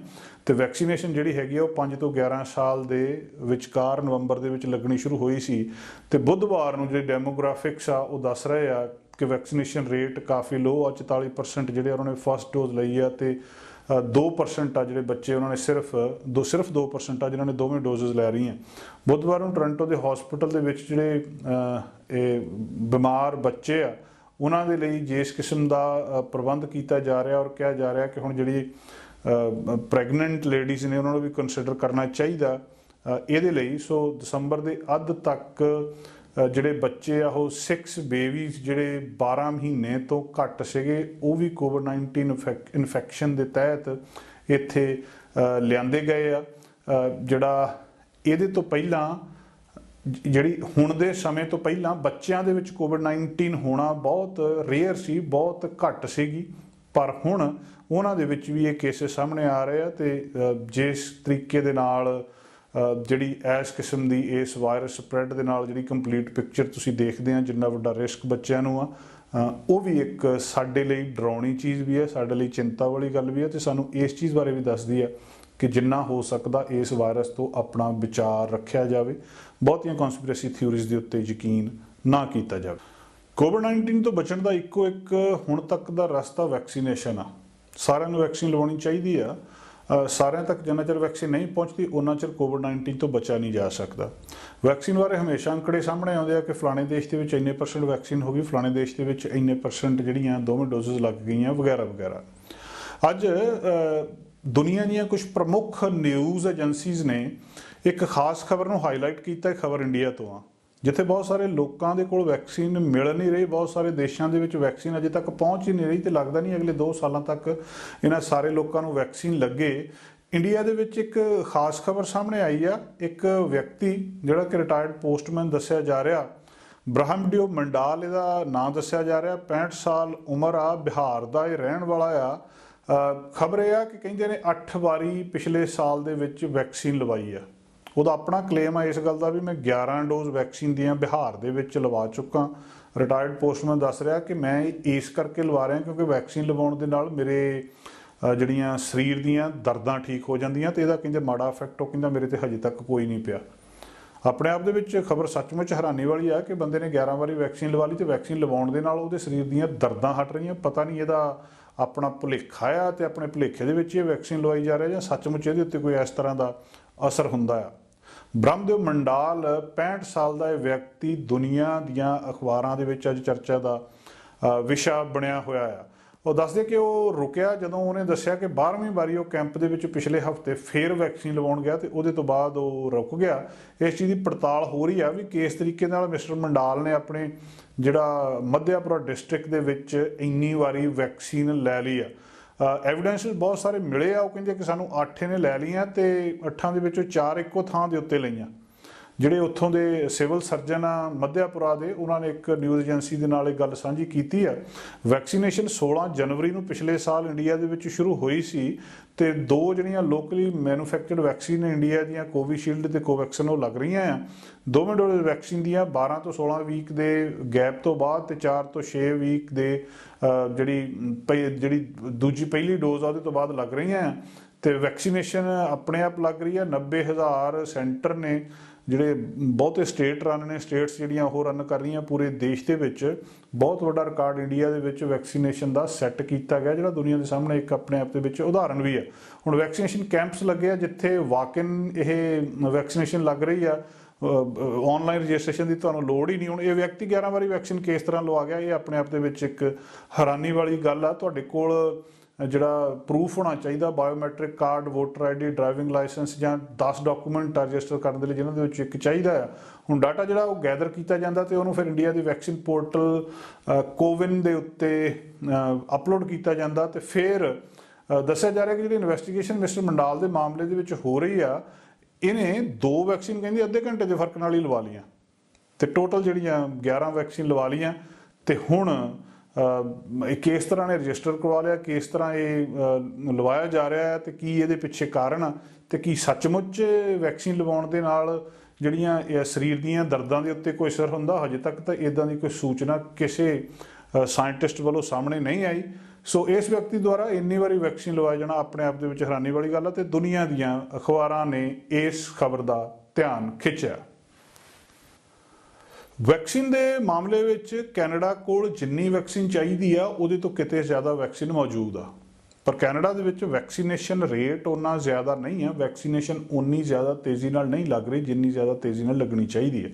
ਤੇ ਵੈਕਸੀਨੇਸ਼ਨ ਜਿਹੜੀ ਹੈਗੀ ਆ ਉਹ 5 ਤੋਂ 11 ਸਾਲ ਦੇ ਵਿਚਕਾਰ ਨਵੰਬਰ ਦੇ ਵਿੱਚ ਲੱਗਣੀ ਸ਼ੁਰੂ ਹੋਈ ਸੀ। ਤੇ ਬੁੱਧਵਾਰ ਨੂੰ ਜਿਹੜੇ ਡੈਮੋਗ੍ਰਾਫਿਕਸ ਆ ਉਹ ਦੱਸ ਰਹੇ ਆ ਕਿ ਵੈਕਸੀਨੇਸ਼ਨ ਰੇਟ ਕਾਫੀ ਲੋ ਆ। 44% ਜਿਹੜੇ ਉਹਨਾਂ ਨੇ ਫਸਟ ਡੋਜ਼ ਲਈ ਆ, ਤੇ 2% ਆ ਜਿਹੜੇ ਬੱਚੇ ਉਹਨਾਂ ਨੇ ਸਿਰਫ 2% ਆ ਜਿਨ੍ਹਾਂ ਨੇ ਦੋਵੇਂ ਡੋਜ਼ਸ ਲੈ ਰਹੀਆਂ। ਬੁੱਧਵਾਰ ਨੂੰ ਟੋਰਾਂਟੋ ਦੇ ਹਸਪੀਟਲ ਦੇ ਵਿੱਚ ਜਿਹੜੇ ਇਹ ਬਿਮਾਰ ਬੱਚੇ ਆ ਉਹਨਾਂ ਦੇ ਲਈ ਜਿਸ ਕਿਸਮ ਦਾ ਪ੍ਰਬੰਧ ਕੀਤਾ ਜਾ ਰਿਹਾ, ਔਰ ਕਿਹਾ ਜਾ ਰਿਹਾ ਕਿ ਹੁਣ ਜਿਹੜੀ ਪ੍ਰੈਗਨੈਂਟ ਲੇਡੀਜ਼ ਨੇ ਉਹਨਾਂ ਨੂੰ ਵੀ ਕੰਸੀਡਰ ਕਰਨਾ ਚਾਹੀਦਾ ਇਹਦੇ ਲਈ। ਸੋ ਦਸੰਬਰ ਦੇ ਅੱਧ ਤੱਕ ਜਿਹੜੇ ਬੱਚੇ ਆ ਉਹ 6 ਬੇਬੀਜ਼ ਜਿਹੜੇ 12 ਮਹੀਨੇ ਤੋਂ ਘੱਟ ਸੀਗੇ, ਉਹ ਵੀ ਕੋਵਿਡ-19 ਇਨਫੈਕਸ਼ਨ ਦੇ ਤਹਿਤ ਇੱਥੇ ਲਿਆਂਦੇ ਗਏ ਆ। ਜਿਹੜਾ ਇਹਦੇ ਤੋਂ ਪਹਿਲਾਂ, ਜਿਹੜੀ ਹੁਣ ਦੇ ਸਮੇਂ ਤੋਂ ਪਹਿਲਾਂ ਬੱਚਿਆਂ ਦੇ ਵਿੱਚ ਕੋਵਿਡ-19 ਹੋਣਾ ਬਹੁਤ ਰੇਅਰ ਸੀ, ਬਹੁਤ ਘੱਟ ਸੀਗੀ, ਪਰ ਹੁਣ ਉਹਨਾਂ ਦੇ ਵਿੱਚ ਵੀ ਇਹ ਕੇਸਿਸ ਸਾਹਮਣੇ ਆ ਰਹੇ ਆ। ਤੇ ਜਿਸ ਤਰੀਕੇ ਦੇ ਨਾਲ ਜਿਹੜੀ ਇਸ ਕਿਸਮ ਦੀ ਇਸ ਵਾਇਰਸ ਸਪਰੈਡ ਦੇ ਨਾਲ ਜਿਹੜੀ ਕੰਪਲੀਟ ਪਿਕਚਰ ਤੁਸੀਂ ਦੇਖਦੇ ਆ, ਜਿੰਨਾ ਵੱਡਾ ਰਿਸਕ ਬੱਚਿਆਂ ਨੂੰ ਆ, ਉਹ ਵੀ ਇੱਕ ਸਾਡੇ ਲਈ ਡਰਾਉਣੀ ਚੀਜ਼ ਵੀ ਹੈ, ਸਾਡੇ ਲਈ ਚਿੰਤਾ ਵਾਲੀ ਗੱਲ ਵੀ ਹੈ, ਤੇ ਸਾਨੂੰ ਇਸ ਚੀਜ਼ ਬਾਰੇ ਵੀ ਦੱਸਦੀ ਹੈ ਕਿ ਜਿੰਨਾ ਹੋ ਸਕਦਾ ਇਸ ਵਾਇਰਸ ਤੋਂ ਆਪਣਾ ਵਿਚਾਰ ਰੱਖਿਆ ਜਾਵੇ, ਬਹੁਤੀਆਂ ਕਨਸਪੀਰੇਸੀ ਥਿਊਰੀਜ਼ ਦੇ ਉੱਤੇ ਯਕੀਨ ਨਾ ਕੀਤਾ ਜਾਵੇ। ਕੋਵਿਡ-19 ਤੋਂ ਬਚਣ ਦਾ ਇੱਕੋ ਇੱਕ ਹੁਣ ਤੱਕ ਦਾ ਰਸਤਾ ਵੈਕਸੀਨੇਸ਼ਨ ਆ। ਸਾਰਿਆਂ ਨੂੰ ਵੈਕਸੀਨ ਲਵਾਉਣੀ ਚਾਹੀਦੀ ਆ। ਸਾਰਿਆਂ ਤੱਕ ਜਿੰਨਾ ਚਿਰ ਵੈਕਸੀਨ ਨਹੀਂ ਪਹੁੰਚਦੀ ਉਹਨਾਂ ਚਿਰ ਕੋਵਿਡ-19 ਤੋਂ ਬਚਿਆ ਨਹੀਂ ਜਾ ਸਕਦਾ। ਵੈਕਸੀਨ ਬਾਰੇ ਹਮੇਸ਼ਾ ਅੰਕੜੇ ਸਾਹਮਣੇ ਆਉਂਦੇ ਆ ਕਿ ਫਲਾਣੇ ਦੇਸ਼ ਦੇ ਵਿੱਚ ਇੰਨੇ % ਵੈਕਸੀਨ ਹੋ ਗਈ, ਫਲਾਣੇ ਦੇਸ਼ ਦੇ ਵਿੱਚ ਇੰਨੇ % ਜਿਹੜੀਆਂ ਦੋਵੇਂ ਡੋਜ਼ਸ ਲੱਗ ਗਈਆਂ ਵਗੈਰਾ ਵਗੈਰਾ। ਅੱਜ ਦੁਨੀਆ ਦੀਆਂ ਕੁਝ ਪ੍ਰਮੁੱਖ ਨਿਊਜ਼ ਏਜੰਸੀਜ਼ ਨੇ ਇੱਕ ਖਾਸ ਖਬਰ ਨੂੰ ਹਾਈਲਾਈਟ ਕੀਤਾ। ਖਬਰ ਇੰਡੀਆ ਤੋਂ ਆ, ਜਿੱਥੇ ਬਹੁਤ ਸਾਰੇ ਲੋਕਾਂ ਦੇ ਕੋਲ ਵੈਕਸੀਨ ਮਿਲ ਨਹੀਂ ਰਹੀ, ਬਹੁਤ ਸਾਰੇ ਦੇਸ਼ਾਂ ਦੇ ਵਿੱਚ ਵੈਕਸੀਨ ਅਜੇ ਤੱਕ ਪਹੁੰਚ ਹੀ ਨਹੀਂ ਰਹੀ, ਤੇ ਲੱਗਦਾ ਨਹੀਂ ਅਗਲੇ 2 ਸਾਲਾਂ ਤੱਕ ਇਹਨਾਂ ਸਾਰੇ ਲੋਕਾਂ ਨੂੰ ਵੈਕਸੀਨ ਲੱਗੇ। ਇੰਡੀਆ ਦੇ ਵਿੱਚ ਇੱਕ ਖਾਸ ਖਬਰ ਸਾਹਮਣੇ ਆਈ ਆ। ਇੱਕ ਵਿਅਕਤੀ ਜਿਹੜਾ ਕਿ ਰਿਟਾਇਰਡ ਪੋਸਟਮੈਨ ਦੱਸਿਆ ਜਾ ਰਿਹਾ, ਬ੍ਰਹਮਡਿਓ ਮੰਡਾਲ ਇਹਦਾ ਨਾਂ ਦੱਸਿਆ ਜਾ ਰਿਹਾ, 65 ਸਾਲ ਉਮਰ ਆ, ਬਿਹਾਰ ਦਾ ਇਹ ਰਹਿਣ ਵਾਲਾ ਆ। ਖਬਰ ਇਹ ਆ ਕਿ ਕਹਿੰਦੇ ਨੇ 8 ਵਾਰੀ ਪਿਛਲੇ ਸਾਲ ਦੇ ਵਿੱਚ ਵੈਕਸੀਨ ਲਵਾਈ ਆ। ਉਹਦਾ ਆਪਣਾ ਕਲੇਮ ਆ ਇਸ ਗੱਲ ਦਾ ਵੀ ਮੈਂ 11 ਡੋਜ਼ ਵੈਕਸੀਨ ਦੀਆਂ ਬਿਹਾਰ ਦੇ ਵਿੱਚ ਲਵਾ ਚੁੱਕਾ। ਰਿਟਾਇਰਡ ਪੋਸਟਮੈਨ ਦੱਸ ਰਿਹਾ ਕਿ ਮੈਂ ਇਸ ਕਰਕੇ ਲਵਾ ਰਿਹਾ ਕਿਉਂਕਿ ਵੈਕਸੀਨ ਲਵਾਉਣ ਦੇ ਨਾਲ ਮੇਰੇ ਜਿਹੜੀਆਂ ਸਰੀਰ ਦੀਆਂ ਦਰਦਾਂ ਠੀਕ ਹੋ ਜਾਂਦੀਆਂ, ਤੇ ਇਹਦਾ ਕਹਿੰਦੇ ਮਾੜਾ ਇਫੈਕਟ ਉਹ ਕਹਿੰਦਾ ਮੇਰੇ ਤੇ ਹਜੇ ਤੱਕ ਕੋਈ ਨਹੀਂ ਪਿਆ। ਆਪਣੇ ਆਪ ਦੇ ਵਿੱਚ ਖਬਰ ਸੱਚਮੁੱਚ ਹੈਰਾਨੀ ਵਾਲੀ ਆ ਕਿ ਬੰਦੇ ਨੇ 11 ਵਾਰੀ ਵੈਕਸੀਨ ਲਵਾ ਲਈ ਤੇ ਵੈਕਸੀਨ ਲਵਾਉਣ ਦੇ ਨਾਲ ਉਹਦੇ ਸਰੀਰ ਦੀਆਂ ਦਰਦਾਂ ਹਟ ਰਹੀਆਂ। ਪਤਾ ਨਹੀਂ ਇਹਦਾ ਆਪਣਾ ਭੁਲੇਖਾ ਆ ਤੇ ਆਪਣੇ ਭੁਲੇਖੇ ਦੇ ਵਿੱਚ ਇਹ ਵੈਕਸੀਨ ਲਵਾਈ ਜਾ ਰਿਹਾ ਜਾਂ ਸੱਚਮੁੱਚ ਇਹਦੇ ਉੱਤੇ ਕੋਈ ਇਸ ਤਰ੍ਹਾਂ ਦਾ ਅਸਰ ਹੁੰਦਾ ਆ। ਬ੍ਰਹਮਦੇਵ ਮੰਡਾਲ 65 ਸਾਲ ਦਾ ਇਹ ਵਿਅਕਤੀ ਦੁਨੀਆ ਦੀਆਂ ਅਖਬਾਰਾਂ ਦੇ ਵਿੱਚ ਅੱਜ ਚਰਚਾ ਦਾ ਵਿਸ਼ਾ ਬਣਿਆ ਹੋਇਆ ਆ। ਉਹ ਦੱਸਦੇ ਕਿ ਉਹ ਰੁਕਿਆ ਜਦੋਂ ਉਹਨੇ ਦੱਸਿਆ ਕਿ 12ਵੀਂ ਵਾਰੀ ਉਹ ਕੈਂਪ ਦੇ ਵਿੱਚ ਪਿਛਲੇ ਹਫ਼ਤੇ ਫੇਰ ਵੈਕਸੀਨ ਲਵਾਉਣ ਗਿਆ, ਤੇ ਉਹਦੇ ਤੋਂ ਬਾਅਦ ਉਹ ਰੁਕ ਗਿਆ। ਇਸ ਚੀਜ਼ ਦੀ ਪੜਤਾਲ ਹੋ ਰਹੀ ਆ ਵੀ ਕਿਸ ਤਰੀਕੇ ਨਾਲ ਮਿਸਟਰ ਮੰਡਾਲ ਨੇ ਆਪਣੇ ਜਿਹੜਾ ਮੱਧਿਆਪੁਰਾ ਡਿਸਟ੍ਰਿਕਟ ਦੇ ਵਿੱਚ ਇੰਨੀ ਵਾਰੀ ਵੈਕਸੀਨ ਲੈ ਲਈ ਆ। ਐਵੀਡੈਂਸ ਬਹੁਤ ਸਾਰੇ ਮਿਲੇ ਆ। ਉਹ ਕਹਿੰਦੇ ਕਿ ਸਾਨੂੰ 8 ਨੇ ਲੈ ਲਈਆਂ ਤੇ 8 ਦੇ ਵਿੱਚੋਂ 4 ਇੱਕੋ ਥਾਂ ਦੇ ਉੱਤੇ ਲਈਆਂ। ਜਿਹੜੇ ਉੱਥੋਂ ਦੇ ਸਿਵਲ ਸਰਜਨ ਆ ਮੱਧਿਆਪੁਰਾ ਦੇ, ਉਹਨਾਂ ਨੇ ਇੱਕ ਨਿਊਜ਼ ਏਜੰਸੀ ਦੇ ਨਾਲ ਇਹ ਗੱਲ ਸਾਂਝੀ ਕੀਤੀ ਆ। ਵੈਕਸੀਨੇਸ਼ਨ 16 ਜਨਵਰੀ ਨੂੰ ਪਿਛਲੇ ਸਾਲ ਇੰਡੀਆ ਦੇ ਵਿੱਚ ਸ਼ੁਰੂ ਹੋਈ ਸੀ, ਤੇ 2 ਜਿਹੜੀਆਂ ਲੋਕਲੀ ਮੈਨੂਫੈਕਚਰਡ ਵੈਕਸੀਨ ਇੰਡੀਆ ਦੀਆਂ ਕੋਵੀਸ਼ੀਲਡ ਤੇ ਕੋਵੈਕਸਿਨ ਉਹ ਲੱਗ ਰਹੀਆਂ ਆ। ਦੋਵੇਂ ਡੋਜ਼ ਵੈਕਸੀਨ ਦੀਆਂ 12 ਤੋਂ 16 ਵੀਕ ਦੇ ਗੈਪ ਤੋਂ ਬਾਅਦ ਤੇ 4 ਤੋਂ 6 ਵੀਕ ਦੇ ਜਿਹੜੀ ਦੂਜੀ ਪਹਿਲੀ ਡੋਜ਼ ਆ ਉਹਦੇ ਤੋਂ ਬਾਅਦ ਲੱਗ ਰਹੀਆਂ ਆ। ਤੇ ਵੈਕਸੀਨੇਸ਼ਨ ਆਪਣੇ ਆਪ ਲੱਗ ਰਹੀ ਆ। 90,000 ਸੈਂਟਰ ਨੇ ਜਿਹੜੇ ਬਹੁਤੇ ਸਟੇਟ ਰਨ ਨੇ, ਸਟੇਟਸ ਜਿਹੜੀਆਂ ਉਹ ਰਨ ਕਰ ਰਹੀਆਂ ਪੂਰੇ ਦੇਸ਼ ਦੇ ਵਿੱਚ। ਬਹੁਤ ਵੱਡਾ ਰਿਕਾਰਡ ਇੰਡੀਆ ਦੇ ਵਿੱਚ ਵੈਕਸੀਨੇਸ਼ਨ ਦਾ ਸੈੱਟ ਕੀਤਾ ਗਿਆ, ਜਿਹੜਾ ਦੁਨੀਆ ਦੇ ਸਾਹਮਣੇ ਇੱਕ ਆਪਣੇ ਆਪ ਦੇ ਵਿੱਚ ਉਦਾਹਰਨ ਵੀ ਹੈ। ਹੁਣ ਵੈਕਸੀਨੇਸ਼ਨ ਕੈਂਪਸ ਲੱਗੇ ਆ ਜਿੱਥੇ ਵਾਕ-ਇਨ ਇਹ ਵੈਕਸੀਨੇਸ਼ਨ ਲੱਗ ਰਹੀ ਆ। ਆਨਲਾਈਨ ਰਜਿਸਟ੍ਰੇਸ਼ਨ ਦੀ ਤੁਹਾਨੂੰ ਲੋੜ ਹੀ ਨਹੀਂ। ਹੁਣ ਇਹ ਵਿਅਕਤੀ 11 ਵਾਰੀ ਵੈਕਸੀਨ ਕਿਸ ਤਰ੍ਹਾਂ ਲਵਾ ਗਿਆ, ਇਹ ਆਪਣੇ ਆਪ ਦੇ ਵਿੱਚ ਇੱਕ ਹੈਰਾਨੀ ਵਾਲੀ ਗੱਲ ਆ। ਤੁਹਾਡੇ ਕੋਲ ਜਿਹੜਾ ਪ੍ਰੂਫ ਹੋਣਾ ਚਾਹੀਦਾ, biometric card, voter ID, driving licence ਜਾਂ 10 ਡਾਕੂਮੈਂਟ ਰਜਿਸਟਰ ਕਰਨ ਦੇ ਲਈ, ਜਿਨ੍ਹਾਂ ਦੇ ਵਿੱਚ ਇੱਕ ਚਾਹੀਦਾ ਆ। ਹੁਣ ਡਾਟਾ ਜਿਹੜਾ ਉਹ ਗੈਦਰ ਕੀਤਾ ਜਾਂਦਾ ਤੇ ਉਹਨੂੰ ਫਿਰ ਇੰਡੀਆ ਦੀ ਵੈਕਸੀਨ ਪੋਰਟਲ ਕੋਵਿਨ ਦੇ ਉੱਤੇ ਅਪਲੋਡ ਕੀਤਾ ਜਾਂਦਾ, ਤੇ ਫਿਰ ਦੱਸਿਆ ਜਾ ਰਿਹਾ ਕਿ ਜਿਹੜੀ ਇਨਵੈਸਟੀਗੇਸ਼ਨ ਮਿਸਟਰ ਮੰਡਾਲ ਦੇ ਮਾਮਲੇ ਦੇ ਵਿੱਚ ਹੋ ਰਹੀ ਆ, ਇਹਨੇ 2 ਵੈਕਸੀਨ ਕਹਿੰਦੀ ਅੱਧੇ ਘੰਟੇ ਦੇ ਫਰਕ ਨਾਲ ਹੀ ਲਵਾ ਲਈਆਂ, ਤੇ ਟੋਟਲ ਜਿਹੜੀਆਂ 11 ਵੈਕਸੀਨ ਲਵਾ ਲਈਆਂ। ਤੇ ਹੁਣ ਕਿਸ ਤਰ੍ਹਾਂ ਨੇ ਰਜਿਸਟਰ ਕਰਵਾ ਲਿਆ, ਕਿਸ ਤਰ੍ਹਾਂ ਇਹ ਲਵਾਇਆ ਜਾ ਰਿਹਾ ਹੈ, ਤੇ ਕੀ ਇਹਦੇ ਪਿੱਛੇ ਕਾਰਨ ਆ, ਤੇ ਕੀ ਸੱਚਮੁੱਚ ਵੈਕਸੀਨ ਲਵਾਉਣ ਦੇ ਨਾਲ ਜਿਹੜੀਆਂ ਸਰੀਰ ਦੀਆਂ ਦਰਦਾਂ ਦੇ ਉੱਤੇ ਕੋਈ ਅਸਰ ਹੁੰਦਾ। ਹਜੇ ਤੱਕ ਤਾਂ ਇੱਦਾਂ ਦੀ ਕੋਈ ਸੂਚਨਾ ਕਿਸੇ ਸਾਇੰਟਿਸਟ ਵੱਲੋਂ ਸਾਹਮਣੇ ਨਹੀਂ ਆਈ। ਸੋ ਇਸ ਵਿਅਕਤੀ ਦੁਆਰਾ ਇੰਨੀ ਵਾਰੀ ਵੈਕਸੀਨ ਲਵਾਇਆ ਜਾਣਾ ਆਪਣੇ ਆਪ ਦੇ ਵਿੱਚ ਹੈਰਾਨੀ ਵਾਲੀ ਗੱਲ ਹੈ, ਤੇ ਦੁਨੀਆ ਦੀਆਂ ਅਖਬਾਰਾਂ ਨੇ ਇਸ ਖਬਰ ਦਾ ਧਿਆਨ ਖਿੱਚਿਆ। ਵੈਕਸੀਨ ਦੇ ਮਾਮਲੇ ਵਿੱਚ ਕੈਨੇਡਾ ਕੋਲ ਜਿੰਨੀ ਵੈਕਸੀਨ ਚਾਹੀਦੀ ਆ ਉਹਦੇ ਤੋਂ ਕਿਤੇ ਜ਼ਿਆਦਾ ਵੈਕਸੀਨ ਮੌਜੂਦ ਆ, ਪਰ ਕੈਨੇਡਾ ਦੇ ਵਿੱਚ ਵੈਕਸੀਨੇਸ਼ਨ ਰੇਟ ਉਨਾ ਜ਼ਿਆਦਾ ਨਹੀਂ ਆ। ਵੈਕਸੀਨੇਸ਼ਨ ਉਨੀ ਜ਼ਿਆਦਾ ਤੇਜ਼ੀ ਨਾਲ ਨਹੀਂ ਲੱਗ ਰਹੀ ਜਿੰਨੀ ਜ਼ਿਆਦਾ ਤੇਜ਼ੀ ਨਾਲ ਲੱਗਣੀ ਚਾਹੀਦੀ ਹੈ।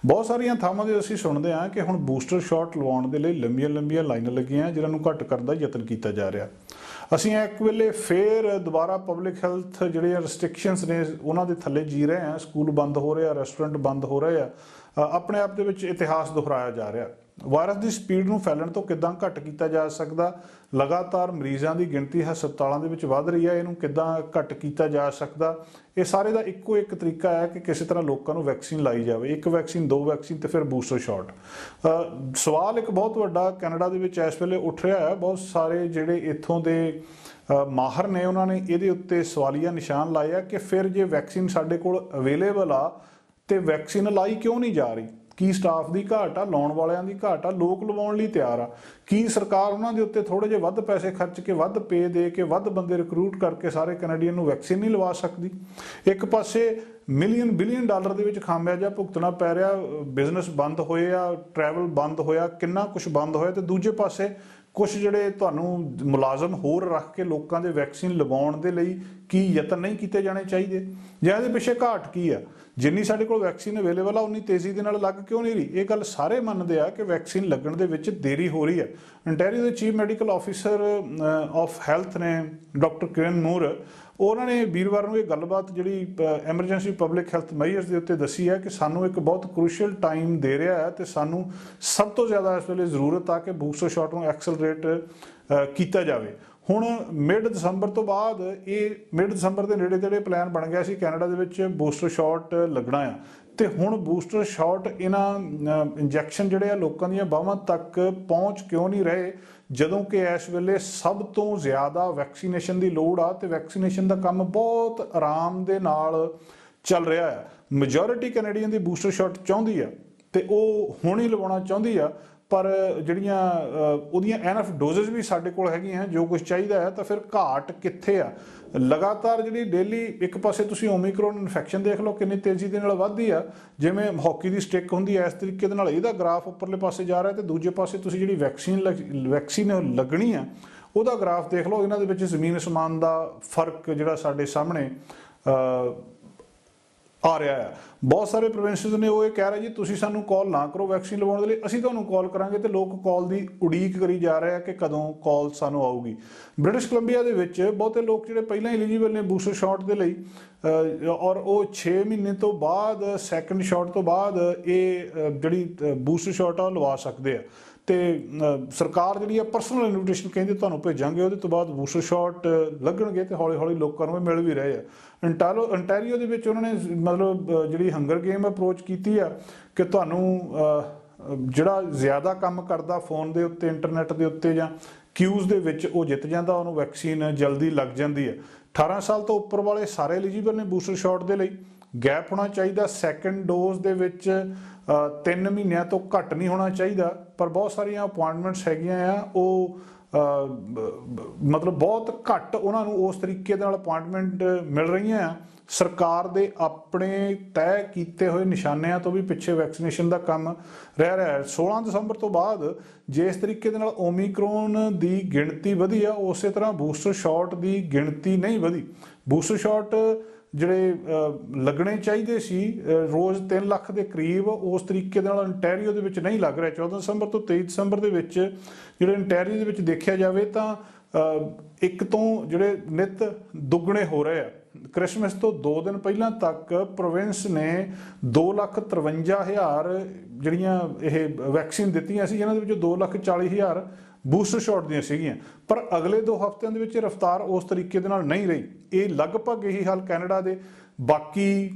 ਬਹੁਤ ਸਾਰੀਆਂ ਥਾਵਾਂ 'ਤੇ ਅਸੀਂ ਸੁਣਦੇ ਹਾਂ ਕਿ ਹੁਣ ਬੂਸਟਰ ਸ਼ਾਟ ਲਵਾਉਣ ਦੇ ਲਈ ਲੰਬੀਆਂ ਲਾਈਨਾਂ ਲੱਗੀਆਂ, ਜਿਨ੍ਹਾਂ ਨੂੰ ਘੱਟ ਕਰਨ ਦਾ ਯਤਨ ਕੀਤਾ ਜਾ ਰਿਹਾ। ਅਸੀਂ ਇੱਕ ਵੇਲੇ ਫੇਰ ਦੁਬਾਰਾ ਪਬਲਿਕ ਹੈਲਥ ਜਿਹੜੀਆਂ ਰਿਸਟ੍ਰਿਕਸ਼ਨਸ ਨੇ ਉਹਨਾਂ ਦੇ ਥੱਲੇ ਜੀ ਰਹੇ ਹਾਂ। ਸਕੂਲ ਬੰਦ ਹੋ ਰਹੇ ਆ, ਰੈਸਟੋਰੈਂਟ ਬੰਦ ਹੋ ਰਹੇ ਆ। ਆਪਣੇ ਆਪ ਦੇ ਵਿੱਚ ਇਤਿਹਾਸ ਦੁਹਰਾਇਆ ਜਾ ਰਿਹਾ। ਵਾਇਰਸ ਦੀ ਸਪੀਡ ਨੂੰ ਫੈਲਣ ਤੋਂ ਕਿੱਦਾਂ ਘੱਟ ਕੀਤਾ ਜਾ ਸਕਦਾ, ਲਗਾਤਾਰ ਮਰੀਜ਼ਾਂ ਦੀ ਗਿਣਤੀ ਹਸਪਤਾਲਾਂ ਦੇ ਵਿੱਚ ਵੱਧ ਰਹੀ ਹੈ, ਇਹਨੂੰ ਕਿੱਦਾਂ ਘੱਟ ਕੀਤਾ ਜਾ ਸਕਦਾ, ਇਹ ਸਾਰੇ ਦਾ ਇੱਕੋ ਇੱਕ ਤਰੀਕਾ ਹੈ ਕਿ ਕਿਸੇ ਤਰ੍ਹਾਂ ਲੋਕਾਂ ਨੂੰ ਵੈਕਸੀਨ ਲਾਈ ਜਾਵੇ। 1 ਵੈਕਸੀਨ, 2 ਵੈਕਸੀਨ ਤੇ ਫਿਰ ਬੂਸਟਰ ਸ਼ਾਟ। ਸਵਾਲ ਇੱਕ ਬਹੁਤ ਵੱਡਾ ਕੈਨੇਡਾ ਦੇ ਵਿੱਚ ਇਸ ਵੇਲੇ ਉੱਠ ਰਿਹਾ ਹੈ। ਬਹੁਤ ਸਾਰੇ ਜਿਹੜੇ ਇੱਥੋਂ ਦੇ ਮਾਹਰ ਨੇ ਉਹਨਾਂ ਨੇ ਇਹਦੇ ਉੱਤੇ ਸਵਾਲੀਆ ਨਿਸ਼ਾਨ ਲਾਏ ਆ ਕਿ ਫਿਰ ਜੇ ਵੈਕਸੀਨ ਸਾਡੇ ਕੋਲ ਅਵੇਲੇਬਲ ਆ ਤੇ ਵੈਕਸੀਨ ਲਾਈ ਕਿਉਂ ਨਹੀਂ ਜਾ ਰਹੀ। ਕੀ ਸਟਾਫ ਦੀ ਘਾਟ ਆ, ਲਾਉਣ ਵਾਲਿਆਂ ਦੀ ਘਾਟ ਆ, ਲੋਕ ਲਵਾਉਣ ਲਈ ਤਿਆਰ ਆ? ਕੀ ਸਰਕਾਰ ਉਹਨਾਂ ਦੇ ਉੱਤੇ ਥੋੜੇ ਜਿਹੇ ਵੱਧ ਪੈਸੇ ਖਰਚ ਕੇ, ਵੱਧ ਪੇ ਦੇ ਕੇ, ਵੱਧ ਬੰਦੇ ਰਿਕਰੂਟ ਕਰਕੇ ਸਾਰੇ ਕੈਨੇਡੀਅਨ ਨੂੰ ਵੈਕਸੀਨ ਨਹੀਂ ਲਵਾ ਸਕਦੀ? ਇੱਕ ਪਾਸੇ ਮਿਲੀਅਨ ਬਿਲੀਅਨ ਡਾਲਰ ਦੇ ਵਿੱਚ ਖਾਮਿਆਜਾ ਭੁਗਤਣਾ ਪੈ ਰਿਹਾ, ਬਿਜ਼ਨਸ ਬੰਦ ਹੋਏ ਆ, ਟਰੈਵਲ ਬੰਦ ਹੋਇਆ, ਕਿੰਨਾ ਕੁਝ ਬੰਦ ਹੋਇਆ, ਤੇ ਦੂਜੇ ਪਾਸੇ ਕੁਝ ਜਿਹੜੇ ਤੁਹਾਨੂੰ ਮੁਲਾਜ਼ਮ ਹੋਰ ਰੱਖ ਕੇ ਲੋਕਾਂ ਦੇ ਵੈਕਸੀਨ ਲਵਾਉਣ ਦੇ ਲਈ ਕੀ ਯਤਨ ਨਹੀਂ ਕੀਤੇ ਜਾਣੇ ਚਾਹੀਦੇ? ਜਾਂ ਇਹਦੇ ਪਿੱਛੇ ਘਾਟ ਕੀ ਆ? ਜਿੰਨੀ ਸਾਡੇ ਕੋਲ ਵੈਕਸੀਨ ਅਵੇਲੇਬਲ ਆ ਉਨੀ ਤੇਜ਼ੀ ਦੇ ਨਾਲ ਲੱਗ ਕਿਉਂ ਨਹੀਂ ਰਹੀ? ਇਹ ਗੱਲ ਸਾਰੇ ਮੰਨਦੇ ਆ ਕਿ ਵੈਕਸੀਨ ਲੱਗਣ ਦੇ ਵਿੱਚ ਦੇਰੀ ਹੋ ਰਹੀ ਹੈ। ਅੰਟੈਰੀਓ ਦੇ chief medical officer of health ਨੇ ਡਾਕਟਰ ਕਿਰਨ ਮੂਰ, ਉਹਨਾਂ ਨੇ ਵੀਰਵਾਰ ਨੂੰ ਇਹ ਗੱਲਬਾਤ ਜਿਹੜੀ ਐਮਰਜੈਂਸੀ ਪਬਲਿਕ ਹੈਲਥ ਮੈਜਰਸ ਦੇ ਉੱਤੇ ਦੱਸੀ ਹੈ ਕਿ ਸਾਨੂੰ ਇੱਕ ਬਹੁਤ ਕ੍ਰੂਸ਼ੀਅਲ ਟਾਈਮ ਦੇ ਰਿਹਾ ਹੈ ਤੇ ਸਾਨੂੰ ਸਭ ਤੋਂ ਜ਼ਿਆਦਾ ਇਸ ਵੇਲੇ ਜ਼ਰੂਰਤ ਆ ਕਿ ਬੂਸਟਰ ਸ਼ਾਟ ਨੂੰ ਐਕਸਲਰੇਟ ਕੀਤਾ ਜਾਵੇ। ਹੁਣ ਮਿਡ ਦਸੰਬਰ ਤੋਂ ਬਾਅਦ, ਇਹ ਮਿਡ ਦਸੰਬਰ ਦੇ ਨੇੜੇ ਤੇੜੇ ਪਲਾਨ ਬਣ ਗਿਆ ਸੀ ਕੈਨੇਡਾ ਦੇ ਵਿੱਚ ਬੂਸਟਰ ਸ਼ਾਟ ਲੱਗਣਾ ਆ, ਤੇ ਹੁਣ ਬੂਸਟਰ ਸ਼ਾਟ ਇਹਨਾਂ ਇੰਜੈਕਸ਼ਨ ਜਿਹੜੇ ਆ ਲੋਕਾਂ ਦੀਆਂ ਬਾਹਾਂ ਤੱਕ ਪਹੁੰਚ ਕਿਉਂ ਨਹੀਂ ਰਹੇ, ਜਦੋਂ ਕਿ ਇਸ ਵੇਲੇ ਸਭ ਤੋਂ ਜ਼ਿਆਦਾ ਵੈਕਸੀਨੇਸ਼ਨ ਦੀ ਲੋੜ ਆ ਤੇ ਵੈਕਸੀਨੇਸ਼ਨ ਦਾ ਕੰਮ ਬਹੁਤ ਆਰਾਮ ਦੇ ਨਾਲ ਚੱਲ ਰਿਹਾ ਆ। ਮੈਜੋਰਿਟੀ ਕੈਨੇਡੀਅਨ ਦੀ ਬੂਸਟਰ ਸ਼ਾਟ ਚਾਹੁੰਦੀ ਆ ਤੇ ਉਹ ਹੁਣ ਹੀ ਲਵਾਉਣਾ ਚਾਹੁੰਦੀ ਆ, ਪਰ ਜਿਹੜੀਆਂ ਉਹਦੀਆਂ ਐਨਫ ਡੋਜ਼ਸ ਵੀ ਸਾਡੇ ਕੋਲ ਹੈਗੀਆਂ ਜੋ ਕੁਝ ਚਾਹੀਦਾ ਹੈ, ਤਾਂ ਫਿਰ ਘਾਟ ਕਿੱਥੇ ਆ? ਲਗਾਤਾਰ ਜਿਹੜੀ ਡੇਲੀ ਇੱਕ ਪਾਸੇ ਤੁਸੀਂ ਓਮਿਕਰੋਨ ਇਨਫੈਕਸ਼ਨ ਦੇਖ ਲਓ ਕਿੰਨੀ ਤੇਜ਼ੀ ਦੇ ਨਾਲ ਵੱਧਦੀ ਆ, ਜਿਵੇਂ ਹਾਕੀ ਦੀ ਸਟਿਕ ਹੁੰਦੀ ਹੈ ਇਸ ਤਰੀਕੇ ਦੇ ਨਾਲ ਇਹਦਾ ਗ੍ਰਾਫ ਉੱਪਰਲੇ ਪਾਸੇ ਜਾ ਰਿਹਾ, ਤੇ ਦੂਜੇ ਪਾਸੇ ਤੁਸੀਂ ਜਿਹੜੀ ਵੈਕਸੀਨ ਲੱਗਣੀ ਆ ਉਹਦਾ ਗ੍ਰਾਫ ਦੇਖ ਲਓ। ਇਹਨਾਂ ਦੇ ਵਿੱਚ ਜ਼ਮੀਨ ਅਸਮਾਨ ਦਾ ਫਰਕ ਜਿਹੜਾ ਸਾਡੇ ਸਾਹਮਣੇ ਆ ਰਿਹਾ ਹੈ। ਬਹੁਤ ਸਾਰੇ ਪ੍ਰੋਵਿੰਸਿਸ ਨੇ ਉਹ ਇਹ ਕਹਿ ਰਹੇ ਜੀ ਤੁਸੀਂ ਸਾਨੂੰ ਕਾਲ ਨਾ ਕਰੋ ਵੈਕਸੀਨ ਲਵਾਉਣ ਦੇ ਲਈ, ਅਸੀਂ ਤੁਹਾਨੂੰ ਕਾਲ ਕਰਾਂਗੇ, ਤੇ ਲੋਕ ਕਾਲ ਦੀ ਉਡੀਕ ਕਰੀ ਜਾ ਰਹੇ ਆ ਕਿ ਕਦੋਂ ਕਾਲ ਸਾਨੂੰ ਆਊਗੀ। ਬ੍ਰਿਟਿਸ਼ ਕੋਲੰਬੀਆ ਦੇ ਵਿੱਚ ਬਹੁਤੇ ਲੋਕ ਜਿਹੜੇ ਪਹਿਲਾਂ ਐਲੀਜੀਬਲ ਨੇ ਬੂਸਟਰ ਸ਼ਾਟ ਦੇ ਲਈ, ਔਰ ਉਹ 6 ਮਹੀਨੇ ਤੋਂ ਬਾਅਦ ਸੈਕੰਡ ਸ਼ਾਟ ਤੋਂ ਬਾਅਦ ਇਹ ਜਿਹੜੀ ਬੂਸਟਰ ਸ਼ਾਟ ਆ ਉਹ ਲਵਾ ਸਕਦੇ ਆ, ਤੇ ਸਰਕਾਰ ਜਿਹੜੀ ਆ ਪਰਸਨਲ ਇਨਵੀਟੇਸ਼ਨ ਕਹਿੰਦੇ ਤੁਹਾਨੂੰ ਭੇਜਾਂਗੇ, ਉਹਦੇ ਤੋਂ ਬਾਅਦ ਬੂਸਟਰ ਸ਼ਾਟ ਲੱਗਣਗੇ ਤੇ ਹੌਲੀ ਹੌਲੀ ਲੋਕਾਂ ਨੂੰ ਮਿਲ ਵੀ ਰਹੇ ਆ। ਅੰਟੈਰੀਓ ਦੇ ਵਿੱਚ ਉਹਨਾਂ ਨੇ ਮਤਲਬ ਜਿਹੜੀ ਹੰਗਰ ਗੇਮ ਅਪਰੋਚ ਕੀਤੀ ਆ ਕਿ ਤੁਹਾਨੂੰ ਜਿਹੜਾ ਜ਼ਿਆਦਾ ਕੰਮ ਕਰਦਾ ਫੋਨ ਦੇ ਉੱਤੇ, ਇੰਟਰਨੈਟ ਦੇ ਉੱਤੇ ਜਾਂ ਕਿਊਜ਼ ਦੇ ਵਿੱਚ, ਉਹ ਜਿੱਤ ਜਾਂਦਾ, ਉਹਨੂੰ ਵੈਕਸੀਨ ਜਲਦੀ ਲੱਗ ਜਾਂਦੀ ਹੈ। 18 ਸਾਲ ਤੋਂ ਉੱਪਰ ਵਾਲੇ ਸਾਰੇ ਐਲੀਜੀਬਲ ਨੇ ਬੂਸਟਰ ਸ਼ਾਟ ਦੇ ਲਈ। ਗੈਪ ਹੋਣਾ ਚਾਹੀਦਾ ਸੈਕੰਡ ਡੋਜ਼ ਦੇ ਵਿੱਚ 3 ਮਹੀਨਿਆਂ ਤੋਂ ਘੱਟ ਨਹੀਂ ਹੋਣਾ ਚਾਹੀਦਾ, ਪਰ ਬਹੁਤ ਸਾਰੀਆਂ ਅਪੁਆਇੰਟਮੈਂਟਸ ਹੈਗੀਆਂ ਆ ਉਹ ਮਤਲਬ ਬਹੁਤ ਘੱਟ ਉਹਨਾਂ ਨੂੰ ਉਸ ਤਰੀਕੇ ਦੇ ਨਾਲ ਅਪੁਆਇੰਟਮੈਂਟ ਮਿਲ ਰਹੀਆਂ ਆ। ਸਰਕਾਰ ਦੇ ਆਪਣੇ ਤੈਅ ਕੀਤੇ ਹੋਏ ਨਿਸ਼ਾਨਿਆਂ ਤੋਂ ਵੀ ਪਿੱਛੇ ਵੈਕਸੀਨੇਸ਼ਨ ਦਾ ਕੰਮ ਰਹਿ ਰਿਹਾ ਹੈ। 16 ਦਸੰਬਰ ਤੋਂ ਬਾਅਦ ਜੇ ਇਸ ਤਰੀਕੇ ਦੇ ਨਾਲ ਓਮਿਕਰੋਨ ਦੀ ਗਿਣਤੀ ਵਧੀ ਆ, ਉਸੇ ਤਰ੍ਹਾਂ ਬੂਸਟਰ ਸ਼ਾਟ ਦੀ ਗਿਣਤੀ ਨਹੀਂ ਵਧੀ। ਬੂਸਟਰ ਸ਼ਾਟ ਜਿਹੜੇ ਲੱਗਣੇ ਚਾਹੀਦੇ ਸੀ ਰੋਜ਼ 3 ਲੱਖ ਦੇ ਕਰੀਬ, ਉਸ ਤਰੀਕੇ ਦੇ ਨਾਲ ਅੰਟੈਰੀਓ ਦੇ ਵਿੱਚ ਨਹੀਂ ਲੱਗ ਰਿਹਾ। 14 ਦਸੰਬਰ ਤੋਂ 23 ਦਸੰਬਰ ਦੇ ਵਿੱਚ ਜਿਹੜੇ ਅੰਟੈਰੀਓ ਦੇ ਵਿੱਚ ਦੇਖਿਆ ਜਾਵੇ ਤਾਂ ਇੱਕ ਤੋਂ ਜਿਹੜੇ ਨਿਤ ਦੁੱਗਣੇ ਹੋ ਰਹੇ ਆ। ਕ੍ਰਿਸਮਸ ਤੋਂ 2 ਦਿਨ ਪਹਿਲਾਂ ਤੱਕ ਪ੍ਰੋਵਿੰਸ ਨੇ 2,53,000 ਜਿਹੜੀਆਂ ਇਹ ਵੈਕਸੀਨ ਦਿੱਤੀਆਂ ਸੀ, ਜਿਨ੍ਹਾਂ ਦੇ ਵਿੱਚੋਂ 2,40,000 ਬੂਸਟਰ ਸ਼ਾਟ ਦੀਆਂ ਸੀਗੀਆਂ, ਪਰ ਅਗਲੇ 2 ਹਫ਼ਤਿਆਂ ਦੇ ਵਿੱਚ ਰਫ਼ਤਾਰ ਉਸ ਤਰੀਕੇ ਦੇ ਨਾਲ ਨਹੀਂ ਰਹੀ। ਇਹ ਲਗਭਗ ਇਹੀ ਹਾਲ ਕੈਨੇਡਾ ਦੇ ਬਾਕੀ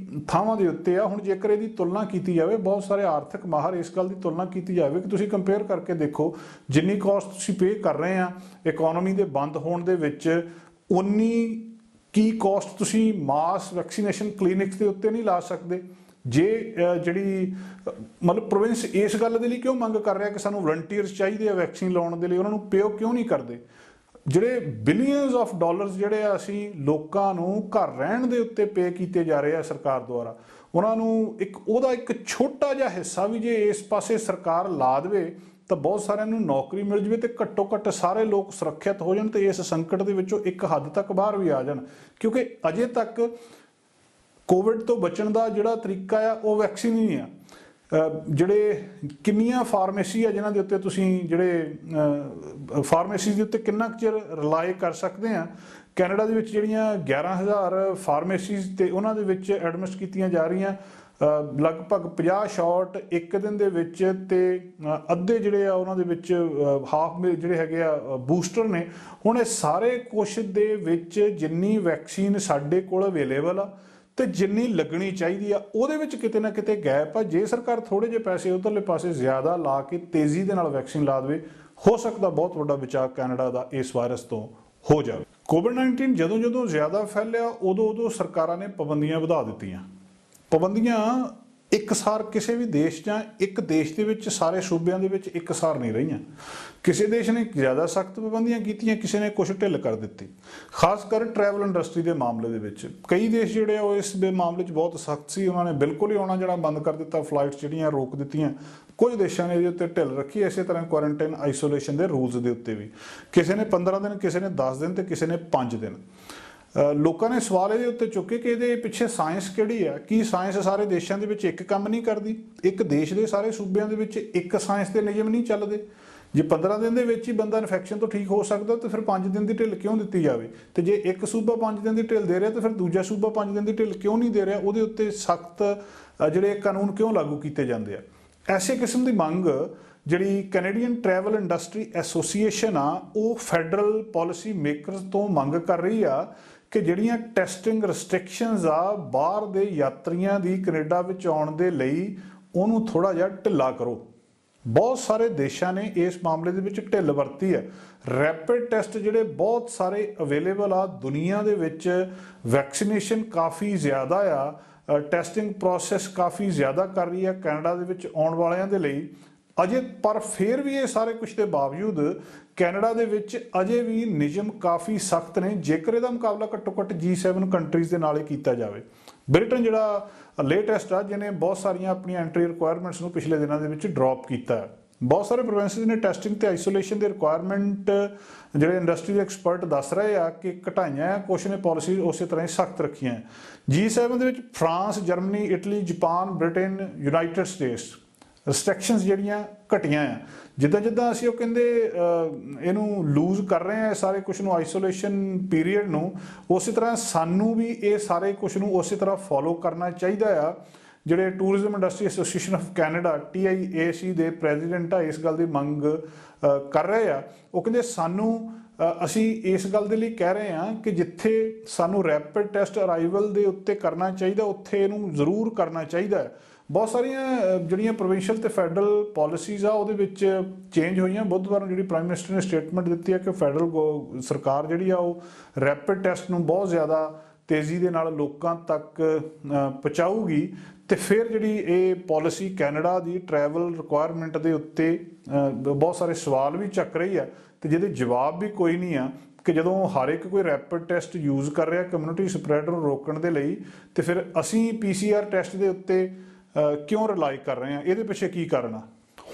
ਥਾਵਾਂ ਦੇ ਉੱਤੇ ਆ। ਹੁਣ ਜੇਕਰ ਇਹਦੀ ਤੁਲਨਾ ਕੀਤੀ ਜਾਵੇ, ਬਹੁਤ ਸਾਰੇ ਆਰਥਿਕ ਮਾਹਰ ਇਸ ਗੱਲ ਦੀ ਤੁਲਨਾ ਕੀਤੀ ਜਾਵੇ ਕਿ ਤੁਸੀਂ ਕੰਪੇਅਰ ਕਰਕੇ ਦੇਖੋ, ਜਿੰਨੀ ਕਾਸਟ ਤੁਸੀਂ ਪੇ ਕਰ ਰਹੇ ਆ ਇਕੋਨਮੀ ਦੇ ਬੰਦ ਹੋਣ ਦੇ ਵਿੱਚ, ਉਨੀ ਕੀ ਕਾਸਟ ਤੁਸੀਂ ਮਾਸ ਵੈਕਸੀਨੇਸ਼ਨ ਕਲੀਨਿਕਸ ਦੇ ਉੱਤੇ ਨਹੀਂ ਲਾ ਸਕਦੇ। ਜੇ ਜਿਹੜੀ ਮਤਲਬ ਪ੍ਰੋਵਿੰਸ ਇਸ ਗੱਲ ਦੇ ਲਈ ਕਿਉਂ ਮੰਗ ਕਰ ਰਿਹਾ ਕਿ ਸਾਨੂੰ ਵਲੰਟੀਅਰਸ ਚਾਹੀਦੇ ਆ ਵੈਕਸੀਨ ਲਾਉਣ ਦੇ ਲਈ, ਉਹਨਾਂ ਨੂੰ ਪੇ ਕਿਉਂ ਨਹੀਂ ਕਰਦੇ? ਜਿਹੜੇ ਬਿਲੀਅਨਸ ਆਫ ਡਾਲਰਸ ਜਿਹੜੇ ਆ ਅਸੀਂ ਲੋਕਾਂ ਨੂੰ ਘਰ ਰਹਿਣ ਦੇ ਉੱਤੇ ਪੇ ਕੀਤੇ ਜਾ ਰਹੇ ਆ ਸਰਕਾਰ ਦੁਆਰਾ, ਉਹਨਾਂ ਨੂੰ ਉਹਦਾ ਇੱਕ ਛੋਟਾ ਜਿਹਾ ਹਿੱਸਾ ਵੀ ਜੇ ਇਸ ਪਾਸੇ ਸਰਕਾਰ ਲਾ ਦੇਵੇ ਤਾਂ ਬਹੁਤ ਸਾਰਿਆਂ ਨੂੰ ਨੌਕਰੀ ਮਿਲ ਜਾਵੇ ਤੇ ਘੱਟੋ ਘੱਟ ਸਾਰੇ ਲੋਕ ਸੁਰੱਖਿਅਤ ਹੋ ਜਾਣ ਤੇ ਇਸ ਸੰਕਟ ਦੇ ਵਿੱਚੋਂ ਇੱਕ ਹੱਦ ਤੱਕ ਬਾਹਰ ਵੀ ਆ ਜਾਣ। ਕਿਉਂਕਿ ਅਜੇ ਤੱਕ ਕੋਵਿਡ ਤੋਂ ਬਚਣ ਦਾ ਜਿਹੜਾ ਤਰੀਕਾ ਆ ਉਹ ਵੈਕਸੀਨ ਹੀ ਆ। ਜਿਹੜੇ ਕਿੰਨੀਆਂ ਫਾਰਮੇਸੀ ਆ ਜਿਨ੍ਹਾਂ ਦੇ ਉੱਤੇ ਤੁਸੀਂ ਜਿਹੜੇ ਫਾਰਮੇਸੀ ਦੇ ਉੱਤੇ ਕਿੰਨਾ ਕੁ ਚਿਰ ਰਿਲਾਈ ਕਰ ਸਕਦੇ ਆ। ਕੈਨੇਡਾ ਦੇ ਵਿੱਚ ਜਿਹੜੀਆਂ 11,000 ਫਾਰਮੇਸੀਜ਼ ਤੇ ਉਹਨਾਂ ਦੇ ਵਿੱਚ ਐਡਮਿਨਿਸਟ ਕੀਤੀਆਂ ਜਾ ਰਹੀਆਂ ਲਗਭਗ 50 ਸ਼ਾਟ ਇੱਕ ਦਿਨ ਦੇ ਵਿੱਚ, ਤੇ ਅੱਧੇ ਜਿਹੜੇ ਆ ਉਹਨਾਂ ਦੇ ਵਿੱਚ ਹਾਫ ਜਿਹੜੇ ਹੈਗੇ ਆ ਬੂਸਟਰ ਨੇ। ਹੁਣ ਇਹ ਸਾਰੇ ਕੁਛ ਦੇ ਵਿੱਚ ਜਿੰਨੀ ਵੈਕਸੀਨ ਸਾਡੇ ਕੋਲ ਅਵੇਲੇਬਲ ਆ ਤੇ ਜਿੰਨੀ ਲੱਗਣੀ ਚਾਹੀਦੀ ਆ, ਉਹਦੇ ਵਿੱਚ ਕਿਤੇ ਨਾ ਕਿਤੇ ਗੈਪ ਆ। ਜੇ ਸਰਕਾਰ ਥੋੜੇ ਜਿਹੇ ਪੈਸੇ ਉਧਰਲੇ ਪਾਸੇ ਜ਼ਿਆਦਾ ਲਾ ਕੇ ਤੇਜ਼ੀ ਦੇ ਨਾਲ ਵੈਕਸੀਨ ਲਾ ਦੇਵੇ, ਹੋ ਸਕਦਾ ਬਹੁਤ ਵੱਡਾ ਬਚਾਅ ਕੈਨੇਡਾ ਦਾ ਇਸ ਵਾਇਰਸ ਤੋਂ ਹੋ ਜਾਵੇ। ਕੋਵਿਡ-19 ਜਦੋਂ ਜ਼ਿਆਦਾ ਫੈਲਿਆ ਉਦੋਂ ਸਰਕਾਰਾਂ ਨੇ ਪਾਬੰਦੀਆਂ ਵਧਾ ਦਿੱਤੀਆਂ। ਪਾਬੰਦੀਆਂ ਇੱਕਸਾਰ ਕਿਸੇ ਵੀ ਦੇਸ਼ ਜਾਂ ਇੱਕ ਦੇਸ਼ ਦੇ ਵਿੱਚ ਸਾਰੇ ਸੂਬਿਆਂ ਦੇ ਵਿੱਚ ਇੱਕਸਾਰ ਨਹੀਂ ਰਹੀਆਂ। ਕਿਸੇ ਦੇਸ਼ ਨੇ ਜ਼ਿਆਦਾ ਸਖਤ ਪਾਬੰਦੀਆਂ ਕੀਤੀਆਂ, ਕਿਸੇ ਨੇ ਕੁਛ ਢਿੱਲ ਕਰ ਦਿੱਤੀ। ਖਾਸ ਕਰ ਟਰੈਵਲ ਇੰਡਸਟਰੀ ਦੇ ਮਾਮਲੇ ਦੇ ਵਿੱਚ ਕਈ ਦੇਸ਼ ਜਿਹੜੇ ਆ ਉਹ ਇਸ ਦੇ ਮਾਮਲੇ 'ਚ ਬਹੁਤ ਸਖਤ ਸੀ, ਉਹਨਾਂ ਨੇ ਬਿਲਕੁਲ ਹੀ ਆਉਣਾ ਜਿਹੜਾ ਬੰਦ ਕਰ ਦਿੱਤਾ, ਫਲਾਈਟਸ ਜਿਹੜੀਆਂ ਰੋਕ ਦਿੱਤੀਆਂ। ਕੁਝ ਦੇਸ਼ਾਂ ਨੇ ਇਹਦੇ ਉੱਤੇ ਢਿੱਲ ਰੱਖੀ। ਇਸੇ ਤਰ੍ਹਾਂ ਕੁਆਰੰਟਾਈਨ ਆਈਸੋਲੇਸ਼ਨ ਦੇ ਰੂਲਸ ਦੇ ਉੱਤੇ ਵੀ ਕਿਸੇ ਨੇ 15 ਦਿਨ, ਕਿਸੇ ਨੇ 10 ਦਿਨ ਤੇ ਕਿਸੇ ਨੇ 5 ਦਿਨ। ਲੋਕਾਂ ਨੇ ਸਵਾਲ ਇਹਦੇ ਉੱਤੇ ਚੁੱਕੇ ਕਿ ਇਹਦੇ ਪਿੱਛੇ ਸਾਇੰਸ ਕਿਹੜੀ ਆ? ਕੀ ਸਾਇੰਸ ਸਾਰੇ ਦੇਸ਼ਾਂ ਦੇ ਵਿੱਚ ਇੱਕ ਕੰਮ ਨਹੀਂ ਕਰਦੀ? ਇੱਕ ਦੇਸ਼ ਦੇ ਸਾਰੇ ਸੂਬਿਆਂ ਦੇ ਵਿੱਚ ਇੱਕ ਸਾਇੰਸ ਦੇ ਨਿਯਮ ਨਹੀਂ ਚੱਲਦੇ? ਜੇ 15 ਦਿਨ ਦੇ ਵਿੱਚ ਹੀ ਬੰਦਾ ਇਨਫੈਕਸ਼ਨ ਤੋਂ ਠੀਕ ਹੋ ਸਕਦਾ ਤਾਂ ਫਿਰ 5 ਦਿਨ ਦੀ ਢਿੱਲ ਕਿਉਂ ਦਿੱਤੀ ਜਾਵੇ? ਤੇ ਜੇ ਇੱਕ ਸੂਬਾ 5 ਦਿਨ ਦੀ ਢਿੱਲ ਦੇ ਰਿਹਾ ਤਾਂ ਫਿਰ ਦੂਜਾ ਸੂਬਾ 5 ਦਿਨ ਦੀ ਢਿੱਲ ਕਿਉਂ ਨਹੀਂ ਦੇ ਰਿਹਾ? ਉਹਦੇ ਉੱਤੇ ਸਖਤ ਜਿਹੜੇ ਕਾਨੂੰਨ ਕਿਉਂ ਲਾਗੂ ਕੀਤੇ ਜਾਂਦੇ ਆ? ਐਸੇ ਕਿਸਮ ਦੀ ਮੰਗ ਜਿਹੜੀ ਕੈਨੇਡੀਅਨ ਟਰੈਵਲ ਇੰਡਸਟਰੀ ਐਸੋਸੀਏਸ਼ਨ ਆ ਉਹ ਫੈਡਰਲ ਪਾਲਿਸੀ ਮੇਕਰਸ ਤੋਂ ਮੰਗ ਕਰ ਰਹੀ ਆ ਕਿ ਜਿਹੜੀਆਂ ਟੈਸਟਿੰਗ ਰਿਸਟ੍ਰਿਕਸ਼ਨਸ ਆ ਬਾਹਰ ਦੇ ਯਾਤਰੀਆਂ ਦੀ ਕੈਨੇਡਾ ਵਿੱਚ ਆਉਣ ਦੇ ਲਈ ਉਹਨੂੰ ਥੋੜਾ ਜਿਹਾ ਢਿੱਲਾ ਕਰੋ। ਬਹੁਤ ਸਾਰੇ ਦੇਸ਼ਾਂ ਨੇ ਇਸ ਮਾਮਲੇ ਦੇ ਵਿੱਚ ਢਿੱਲ ਵਰਤੀ ਹੈ। ਰੈਪਿਡ ਟੈਸਟ ਜਿਹੜੇ ਬਹੁਤ ਸਾਰੇ ਅਵੇਲੇਬਲ ਆ ਦੁਨੀਆ ਦੇ ਵਿੱਚ, ਵੈਕਸੀਨੇਸ਼ਨ ਕਾਫੀ ਜ਼ਿਆਦਾ ਆ, ਟੈਸਟਿੰਗ ਪ੍ਰੋਸੈਸ ਕਾਫੀ ਜ਼ਿਆਦਾ ਕਰ ਰਹੀ ਹੈ ਕੈਨੇਡਾ ਦੇ ਵਿੱਚ ਆਉਣ ਵਾਲਿਆਂ ਦੇ ਲਈ ਅਜੇ। ਪਰ ਫਿਰ ਵੀ ਇਹ ਸਾਰੇ ਕੁਝ ਦੇ ਬਾਵਜੂਦ ਕੈਨੇਡਾ ਦੇ ਵਿੱਚ ਅਜੇ ਵੀ ਨਿਯਮ ਕਾਫੀ ਸਖਤ ਨੇ ਜੇਕਰ ਇਹਦਾ ਮੁਕਾਬਲਾ ਘੱਟੋ ਘੱਟ G7 ਕੰਟਰੀਜ਼ ਦੇ ਨਾਲ ਹੀ ਕੀਤਾ ਜਾਵੇ। ਬ੍ਰਿਟਨ ਜਿਹੜਾ ਲੇਟੈਸਟ ਆ ਜਿਹਨੇ ਬਹੁਤ ਸਾਰੀਆਂ ਆਪਣੀਆਂ ਐਂਟਰੀ ਰਿਕੁਆਇਰਮੈਂਟਸ ਨੂੰ ਪਿਛਲੇ ਦਿਨਾਂ ਦੇ ਵਿੱਚ ਡ੍ਰੌਪ ਕੀਤਾ ਹੈ। ਬਹੁਤ ਸਾਰੇ ਪ੍ਰੋਵਿੰਸਿਸ ਨੇ ਟੈਸਟਿੰਗ ਤੇ ਆਈਸੋਲੇਸ਼ਨ ਦੇ ਰਿਕੁਆਇਰਮੈਂਟ ਜਿਹੜੇ ਇੰਡਸਟਰੀ ਦੇ ਐਕਸਪਰਟ ਦੱਸ ਰਹੇ ਆ ਕਿ ਘਟਾਈਆਂ ਆ, ਕੁਛ ਨੇ ਪਾਲਿਸੀ ਉਸੇ ਤਰ੍ਹਾਂ ਹੀ ਸਖਤ ਰੱਖੀਆਂ। G7 ਦੇ ਵਿੱਚ France, Germany, Italy, Japan, Britain, United States restrictions ਜਿਹੜੀਆਂ ਘਟੀਆਂ ਆ। ਜਿੱਦਾਂ ਜਿੱਦਾਂ ਅਸੀਂ ਉਹ ਕਹਿੰਦੇ ਇਹਨੂੰ ਲੂਜ਼ ਕਰ ਰਹੇ ਆ ਸਾਰੇ ਕੁਛ ਨੂੰ, ਆਈਸੋਲੇਸ਼ਨ ਪੀਰੀਅਡ ਨੂੰ, ਉਸੇ ਤਰ੍ਹਾਂ ਸਾਨੂੰ ਵੀ ਇਹ ਸਾਰੇ ਕੁਛ ਨੂੰ ਉਸੇ ਤਰ੍ਹਾਂ ਫੋਲੋ ਕਰਨਾ ਚਾਹੀਦਾ ਆ। ਜਿਹੜੇ tourism industry association of Canada TIAC ਦੇ ਪ੍ਰੈਜ਼ੀਡੈਂਟ ਆ ਇਸ ਗੱਲ ਦੀ ਮੰਗ ਕਰ ਰਹੇ ਆ। ਉਹ ਕਹਿੰਦੇ ਸਾਨੂੰ ਅਸੀਂ ਇਸ ਗੱਲ ਦੇ ਲਈ ਕਹਿ ਰਹੇ ਹਾਂ ਕਿ ਜਿੱਥੇ ਸਾਨੂੰ ਰੈਪਿਡ ਟੈਸਟ ਅਰਾਈਵਲ ਦੇ ਉੱਤੇ ਕਰਨਾ ਚਾਹੀਦਾ ਉੱਥੇ ਇਹਨੂੰ ਜ਼ਰੂਰ ਕਰਨਾ ਚਾਹੀਦਾ ਹੈ। ਬਹੁਤ ਸਾਰੀਆਂ ਜਿਹੜੀਆਂ ਪ੍ਰੋਵਿੰਸ਼ੀਅਲ ਤੇ ਫੈਡਰਲ ਪਾਲਿਸੀਜ਼ ਆ ਉਹਦੇ ਵਿੱਚ ਚੇਂਜ ਹੋਈਆਂ। ਬੁੱਧਵਾਰ ਨੂੰ ਜਿਹੜੀ ਪ੍ਰਾਈਮ ਮਿਨਿਸਟਰ ਨੇ ਸਟੇਟਮੈਂਟ ਦਿੱਤੀ ਹੈ ਕਿ ਫੈਡਰਲ ਸਰਕਾਰ ਜਿਹੜੀ ਆ ਉਹ ਰੈਪਿਡ ਟੈਸਟ ਨੂੰ ਬਹੁਤ ਜ਼ਿਆਦਾ ਤੇਜ਼ੀ ਦੇ ਨਾਲ ਲੋਕਾਂ ਤੱਕ ਪਹੁੰਚਾਊਗੀ। ਤੇ ਫਿਰ ਜਿਹੜੀ ਇਹ ਪਾਲਿਸੀ ਕੈਨੇਡਾ ਦੀ ਟਰੈਵਲ ਰਿਕੁਆਇਰਮੈਂਟ ਦੇ ਉੱਤੇ ਬਹੁਤ ਸਾਰੇ ਸਵਾਲ ਵੀ ਚੱਕ ਰਹੀ ਹੈ ਤੇ ਜਿਹਦੇ ਜਵਾਬ ਵੀ ਕੋਈ ਨਹੀਂ ਆ ਕਿ ਜਦੋਂ ਹਰ ਇੱਕ ਕੋਈ ਰੈਪਿਡ ਟੈਸਟ ਯੂਜ਼ ਕਰ ਰਿਹਾ ਕਮਿਊਨਿਟੀ ਸਪਰੈਡ ਨੂੰ ਰੋਕਣ ਦੇ ਲਈ, ਤੇ ਫਿਰ ਅਸੀਂ PCR ਟੈਸਟ ਦੇ ਉੱਤੇ ਕਿਉਂ ਰਿਲਾਈ ਕਰ ਰਹੇ ਹਾਂ? ਇਹਦੇ ਪਿੱਛੇ ਕੀ ਕਾਰਨ ਆ?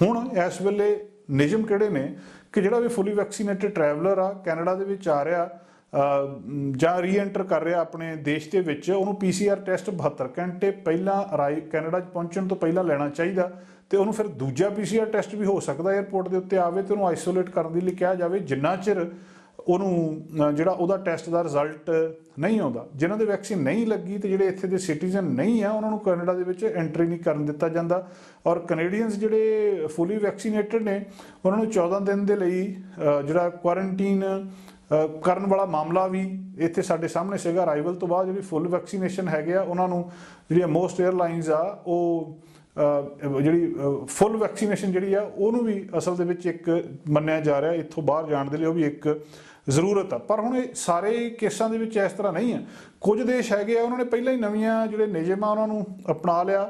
ਹੁਣ ਇਸ ਵੇਲੇ ਨਿਯਮ ਕਿਹੜੇ ਨੇ ਕਿ ਜਿਹੜਾ ਵੀ ਫੁੱਲੀ ਵੈਕਸੀਨੇਟਡ ਟਰੈਵਲਰ ਆ ਕੈਨੇਡਾ ਦੇ ਵਿੱਚ ਆ ਰਿਹਾ ਜਾਂ ਰੀਐਂਟਰ ਕਰ ਰਿਹਾ ਆਪਣੇ ਦੇਸ਼ ਦੇ ਵਿੱਚ, ਉਹਨੂੰ PCR ਟੈਸਟ 72 ਘੰਟੇ ਪਹਿਲਾਂ ਕੈਨੇਡਾ 'ਚ ਪਹੁੰਚਣ ਤੋਂ ਪਹਿਲਾਂ ਲੈਣਾ ਚਾਹੀਦਾ। ਤੇ ਉਹਨੂੰ ਫਿਰ ਦੂਜਾ PCR ਟੈਸਟ ਵੀ ਹੋ ਸਕਦਾ ਏਅਰਪੋਰਟ ਦੇ ਉੱਤੇ ਆਵੇ ਤੇ ਉਹਨੂੰ ਆਈਸੋਲੇਟ ਕਰਨ ਦੇ ਲਈ ਕਿਹਾ ਜਾਵੇ ਜਿੰਨਾ ਚਿਰ ਉਹਨੂੰ ਜਿਹੜਾ ਉਹਦਾ ਟੈਸਟ ਦਾ ਰਿਜ਼ਲਟ ਨਹੀਂ ਆਉਂਦਾ। ਜਿਨ੍ਹਾਂ ਦੇ ਵੈਕਸੀਨ ਨਹੀਂ ਲੱਗੀ ਤੇ ਜਿਹੜੇ ਇੱਥੇ ਦੇ ਸਿਟੀਜ਼ਨ ਨਹੀਂ ਆ ਉਹਨਾਂ ਨੂੰ ਕੈਨੇਡਾ ਦੇ ਵਿੱਚ ਐਂਟਰੀ ਨਹੀਂ ਕਰਨ ਦਿੱਤਾ ਜਾਂਦਾ। ਔਰ ਕੈਨੇਡੀਅਨਸ ਜਿਹੜੇ ਫੁੱਲੀ ਵੈਕਸੀਨੇਟਡ ਨੇ ਉਹਨਾਂ ਨੂੰ 14 ਦਿਨ ਦੇ ਲਈ ਜਿਹੜਾ ਕੁਆਰੰਟੀਨ ਕਰਨ ਵਾਲਾ ਮਾਮਲਾ ਵੀ ਇੱਥੇ ਸਾਡੇ ਸਾਹਮਣੇ ਸੀਗਾ। ਅਰਾਈਵਲ ਤੋਂ ਬਾਅਦ ਜਿਹੜੀ ਫੁੱਲ ਵੈਕਸੀਨੇਸ਼ਨ ਹੈਗੇ ਆ ਉਹਨਾਂ ਨੂੰ ਜਿਹੜੀਆਂ ਮੋਸਟ ਏਅਰਲਾਈਨਸ ਆ ਉਹ ਜਿਹੜੀ ਫੁੱਲ ਵੈਕਸੀਨੇਸ਼ਨ ਜਿਹੜੀ ਆ ਉਹਨੂੰ ਵੀ ਅਸਲ ਦੇ ਵਿੱਚ ਇੱਕ ਮੰਨਿਆ ਜਾ ਰਿਹਾ ਇੱਥੋਂ ਬਾਹਰ ਜਾਣ ਦੇ ਲਈ, ਉਹ ਵੀ ਇੱਕ ਜ਼ਰੂਰਤ ਆ। ਪਰ ਹੁਣ ਇਹ ਸਾਰੇ ਕੇਸਾਂ ਦੇ ਵਿੱਚ ਇਸ ਤਰ੍ਹਾਂ ਨਹੀਂ ਆ। ਕੁਝ ਦੇਸ਼ ਹੈਗੇ ਆ ਉਹਨਾਂ ਨੇ ਪਹਿਲਾਂ ਹੀ ਨਵੀਆਂ ਜਿਹੜੇ ਨਿਯਮ ਆ ਉਹਨਾਂ ਨੂੰ ਅਪਣਾ ਲਿਆ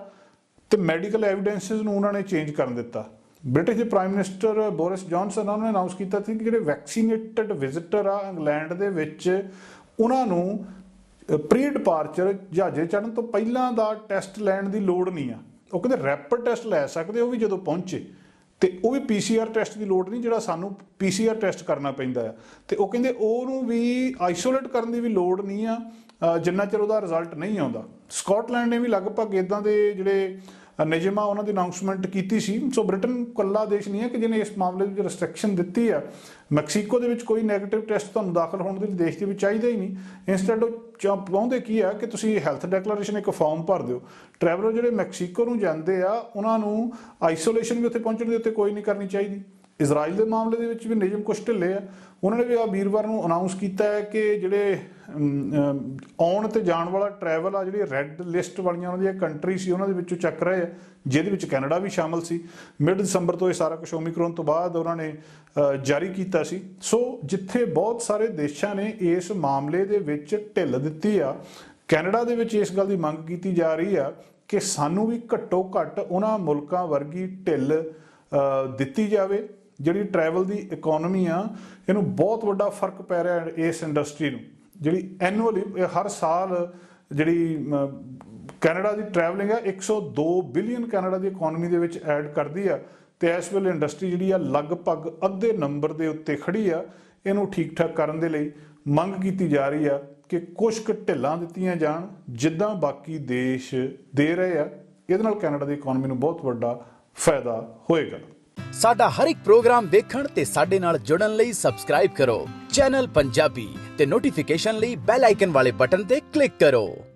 ਤੇ ਮੈਡੀਕਲ ਐਵੀਡੈਂਸਿਸ ਨੂੰ ਉਹਨਾਂ ਨੇ ਚੇਂਜ ਕਰਨ ਦਿੱਤਾ। ਬ੍ਰਿਟਿਸ਼ ਦੇ ਪ੍ਰਾਈਮ ਮਿਨਿਸਟਰ ਬੋਰਿਸ ਜੌਨਸਨ ਉਹਨਾਂ ਨੇ ਅਨਾਊਂਸ ਕੀਤਾ ਸੀ ਕਿ ਜਿਹੜੇ ਵੈਕਸੀਨੇਟਡ ਵਿਜ਼ਿਟਰ ਆ ਇੰਗਲੈਂਡ ਦੇ ਵਿੱਚ ਉਹਨਾਂ ਨੂੰ ਪ੍ਰੀ ਡਿਪਾਰਚਰ ਜਹਾਜ਼ੇ ਚੜ੍ਹਨ ਤੋਂ ਪਹਿਲਾਂ ਦਾ ਟੈਸਟ ਲੈਣ ਦੀ ਲੋੜ ਨਹੀਂ ਆ। ਉਹ ਕਹਿੰਦੇ ਰੈਪਿਡ ਟੈਸਟ ਲੈ ਸਕਦੇ ਉਹ ਵੀ ਜਦੋਂ ਪਹੁੰਚੇ, ਤੇ ਉਹ ਵੀ PCR ਟੈਸਟ ਦੀ ਲੋੜ ਨਹੀਂ ਜਿਹੜਾ ਸਾਨੂੰ PCR ਟੈਸਟ ਕਰਨਾ ਪੈਂਦਾ ਆ। ਤੇ ਉਹ ਕਹਿੰਦੇ ਉਹਨੂੰ ਵੀ ਆਈਸੋਲੇਟ ਕਰਨ ਦੀ ਵੀ ਲੋੜ ਨਹੀਂ ਆ ਜਿੰਨਾ ਚਿਰ ਉਹਦਾ ਰਿਜ਼ਲਟ ਨਹੀਂ ਆਉਂਦਾ। ਸਕਾਟਲੈਂਡ ਨੇ ਵੀ ਲਗਭਗ ਇੱਦਾਂ ਦੇ ਜਿਹੜੇ ਨਿਯਮ ਆ ਉਹਨਾਂ ਦੀ ਅਨਾਊਂਸਮੈਂਟ ਕੀਤੀ ਸੀ। ਸੋ ਬ੍ਰਿਟਨ ਇਕੱਲਾ ਦੇਸ਼ ਨਹੀਂ ਹੈ ਕਿ ਜਿਹਨੇ ਇਸ ਮਾਮਲੇ ਵਿੱਚ ਰਿਸਟ੍ਰਿਕਸ਼ਨ ਦਿੱਤੀ ਆ। ਮੈਕਸੀਕੋ ਦੇ ਵਿੱਚ ਕੋਈ ਨੈਗੇਟਿਵ ਟੈਸਟ ਤੁਹਾਨੂੰ ਦਾਖਲ ਹੋਣ ਦੇ ਲਈ ਦੇਸ਼ ਦੇ ਵਿੱਚ ਚਾਹੀਦਾ ਹੀ ਨਹੀਂ। ਇੰਸਟੈਂਟ ਉਹ ਚਾਹੁੰਦੇ ਕੀ ਆ ਕਿ ਤੁਸੀਂ ਹੈਲਥ ਡੈਕਲੇਰੇਸ਼ਨ ਇੱਕ ਫਾਰਮ ਭਰ ਦਿਓ। ਟਰੈਵਲਰ ਜਿਹੜੇ ਮੈਕਸੀਕੋ ਨੂੰ ਜਾਂਦੇ ਆ ਉਹਨਾਂ ਨੂੰ ਆਈਸੋਲੇਸ਼ਨ ਵੀ ਉੱਥੇ ਪਹੁੰਚਣ ਦੇ ਉੱਤੇ ਕੋਈ ਨਹੀਂ ਕਰਨੀ ਚਾਹੀਦੀ। ਇਜ਼ਰਾਈਲ ਦੇ ਮਾਮਲੇ ਦੇ ਵਿੱਚ ਵੀ ਨਿਯਮ ਕੁਛ ਢਿੱਲੇ ਆ। ਉਹਨਾਂ ਨੇ ਵੀ ਆ ਵੀਰਵਾਰ ਨੂੰ ਅਨਾਊਂਸ ਕੀਤਾ ਹੈ ਕਿ ਜਿਹੜੇ ਆਉਣ ਤੇ ਜਾਣ ਵਾਲਾ ਟਰੈਵਲ ਆ ਜਿਹੜੀ ਰੈੱਡ ਲਿਸਟ ਵਾਲੀਆਂ ਉਹਨਾਂ ਦੀਆਂ ਕੰਟਰੀ ਸੀ ਉਹਨਾਂ ਦੇ ਵਿੱਚੋਂ ਚੱਕ ਰਹੇ ਆ, ਜਿਹਦੇ ਵਿੱਚ ਕੈਨੇਡਾ ਵੀ ਸ਼ਾਮਲ ਸੀ। ਮਿਡ ਦਸੰਬਰ ਤੋਂ ਇਹ ਸਾਰਾ ਕੁਛ ਓਮਿਕਰੋਨ ਤੋਂ ਬਾਅਦ ਉਹਨਾਂ ਨੇ ਜਾਰੀ ਕੀਤਾ ਸੀ। ਸੋ ਜਿੱਥੇ ਬਹੁਤ ਸਾਰੇ ਦੇਸ਼ਾਂ ਨੇ ਇਸ ਮਾਮਲੇ ਦੇ ਵਿੱਚ ਢਿੱਲ ਦਿੱਤੀ ਆ, ਕੈਨੇਡਾ ਦੇ ਵਿੱਚ ਇਸ ਗੱਲ ਦੀ ਮੰਗ ਕੀਤੀ ਜਾ ਰਹੀ ਆ ਕਿ ਸਾਨੂੰ ਵੀ ਘੱਟੋ ਘੱਟ ਉਹਨਾਂ ਮੁਲਕਾਂ ਵਰਗੀ ਢਿੱਲ ਦਿੱਤੀ ਜਾਵੇ। ਜਿਹੜੀ ਟਰੈਵਲ ਦੀ ਇਕੋਨਮੀ ਆ, ਇਹਨੂੰ ਬਹੁਤ ਵੱਡਾ ਫਰਕ ਪੈ ਰਿਹਾ ਇਸ ਇੰਡਸਟਰੀ ਨੂੰ, ਜਿਹੜੀ ਐਨੂਅਲੀ ਹਰ ਸਾਲ ਜਿਹੜੀ ਕੈਨੇਡਾ ਦੀ ਟਰੈਵਲਿੰਗ ਆ 102 ਬਿਲੀਅਨ ਕੈਨੇਡਾ ਦੀ ਇਕੋਨਮੀ ਦੇ ਵਿੱਚ ਐਡ ਕਰਦੀ ਆ। ਤੇ ਇਸ ਵੇਲੇ ਇੰਡਸਟਰੀ ਜਿਹੜੀ ਆ ਲਗਭਗ ਅੱਧੇ ਨੰਬਰ ਦੇ ਉੱਤੇ ਖੜੀ ਆ। ਇਹਨੂੰ ਠੀਕ ਠਾਕ ਕਰਨ ਦੇ ਲਈ ਮੰਗ ਕੀਤੀ ਜਾ ਰਹੀ ਆ ਕਿ ਕੁਝ ਕੁ ਢਿੱਲਾਂ ਦਿੱਤੀਆਂ ਜਾਣ ਜਿੱਦਾਂ ਬਾਕੀ ਦੇਸ਼ ਦੇ ਰਹੇ ਆ। ਇਹਦੇ ਨਾਲ ਕੈਨੇਡਾ ਦੀ ਇਕੋਨਮੀ ਨੂੰ ਬਹੁਤ ਵੱਡਾ ਫਾਇਦਾ ਹੋਏਗਾ। ਸਾਡਾ ਹਰ ਇੱਕ ਪ੍ਰੋਗਰਾਮ ਦੇਖਣ ਤੇ ਸਾਡੇ ਨਾਲ ਜੁੜਨ ਲਈ ਸਬਸਕ੍ਰਾਈਬ ਕਰੋ ਚੈਨਲ ਪੰਜਾਬੀ ਤੇ ਨੋਟੀਫਿਕੇਸ਼ਨ ਲਈ ਬੈਲ ਆਈਕਨ ਵਾਲੇ ਬਟਨ ਤੇ ਕਲਿੱਕ ਕਰੋ।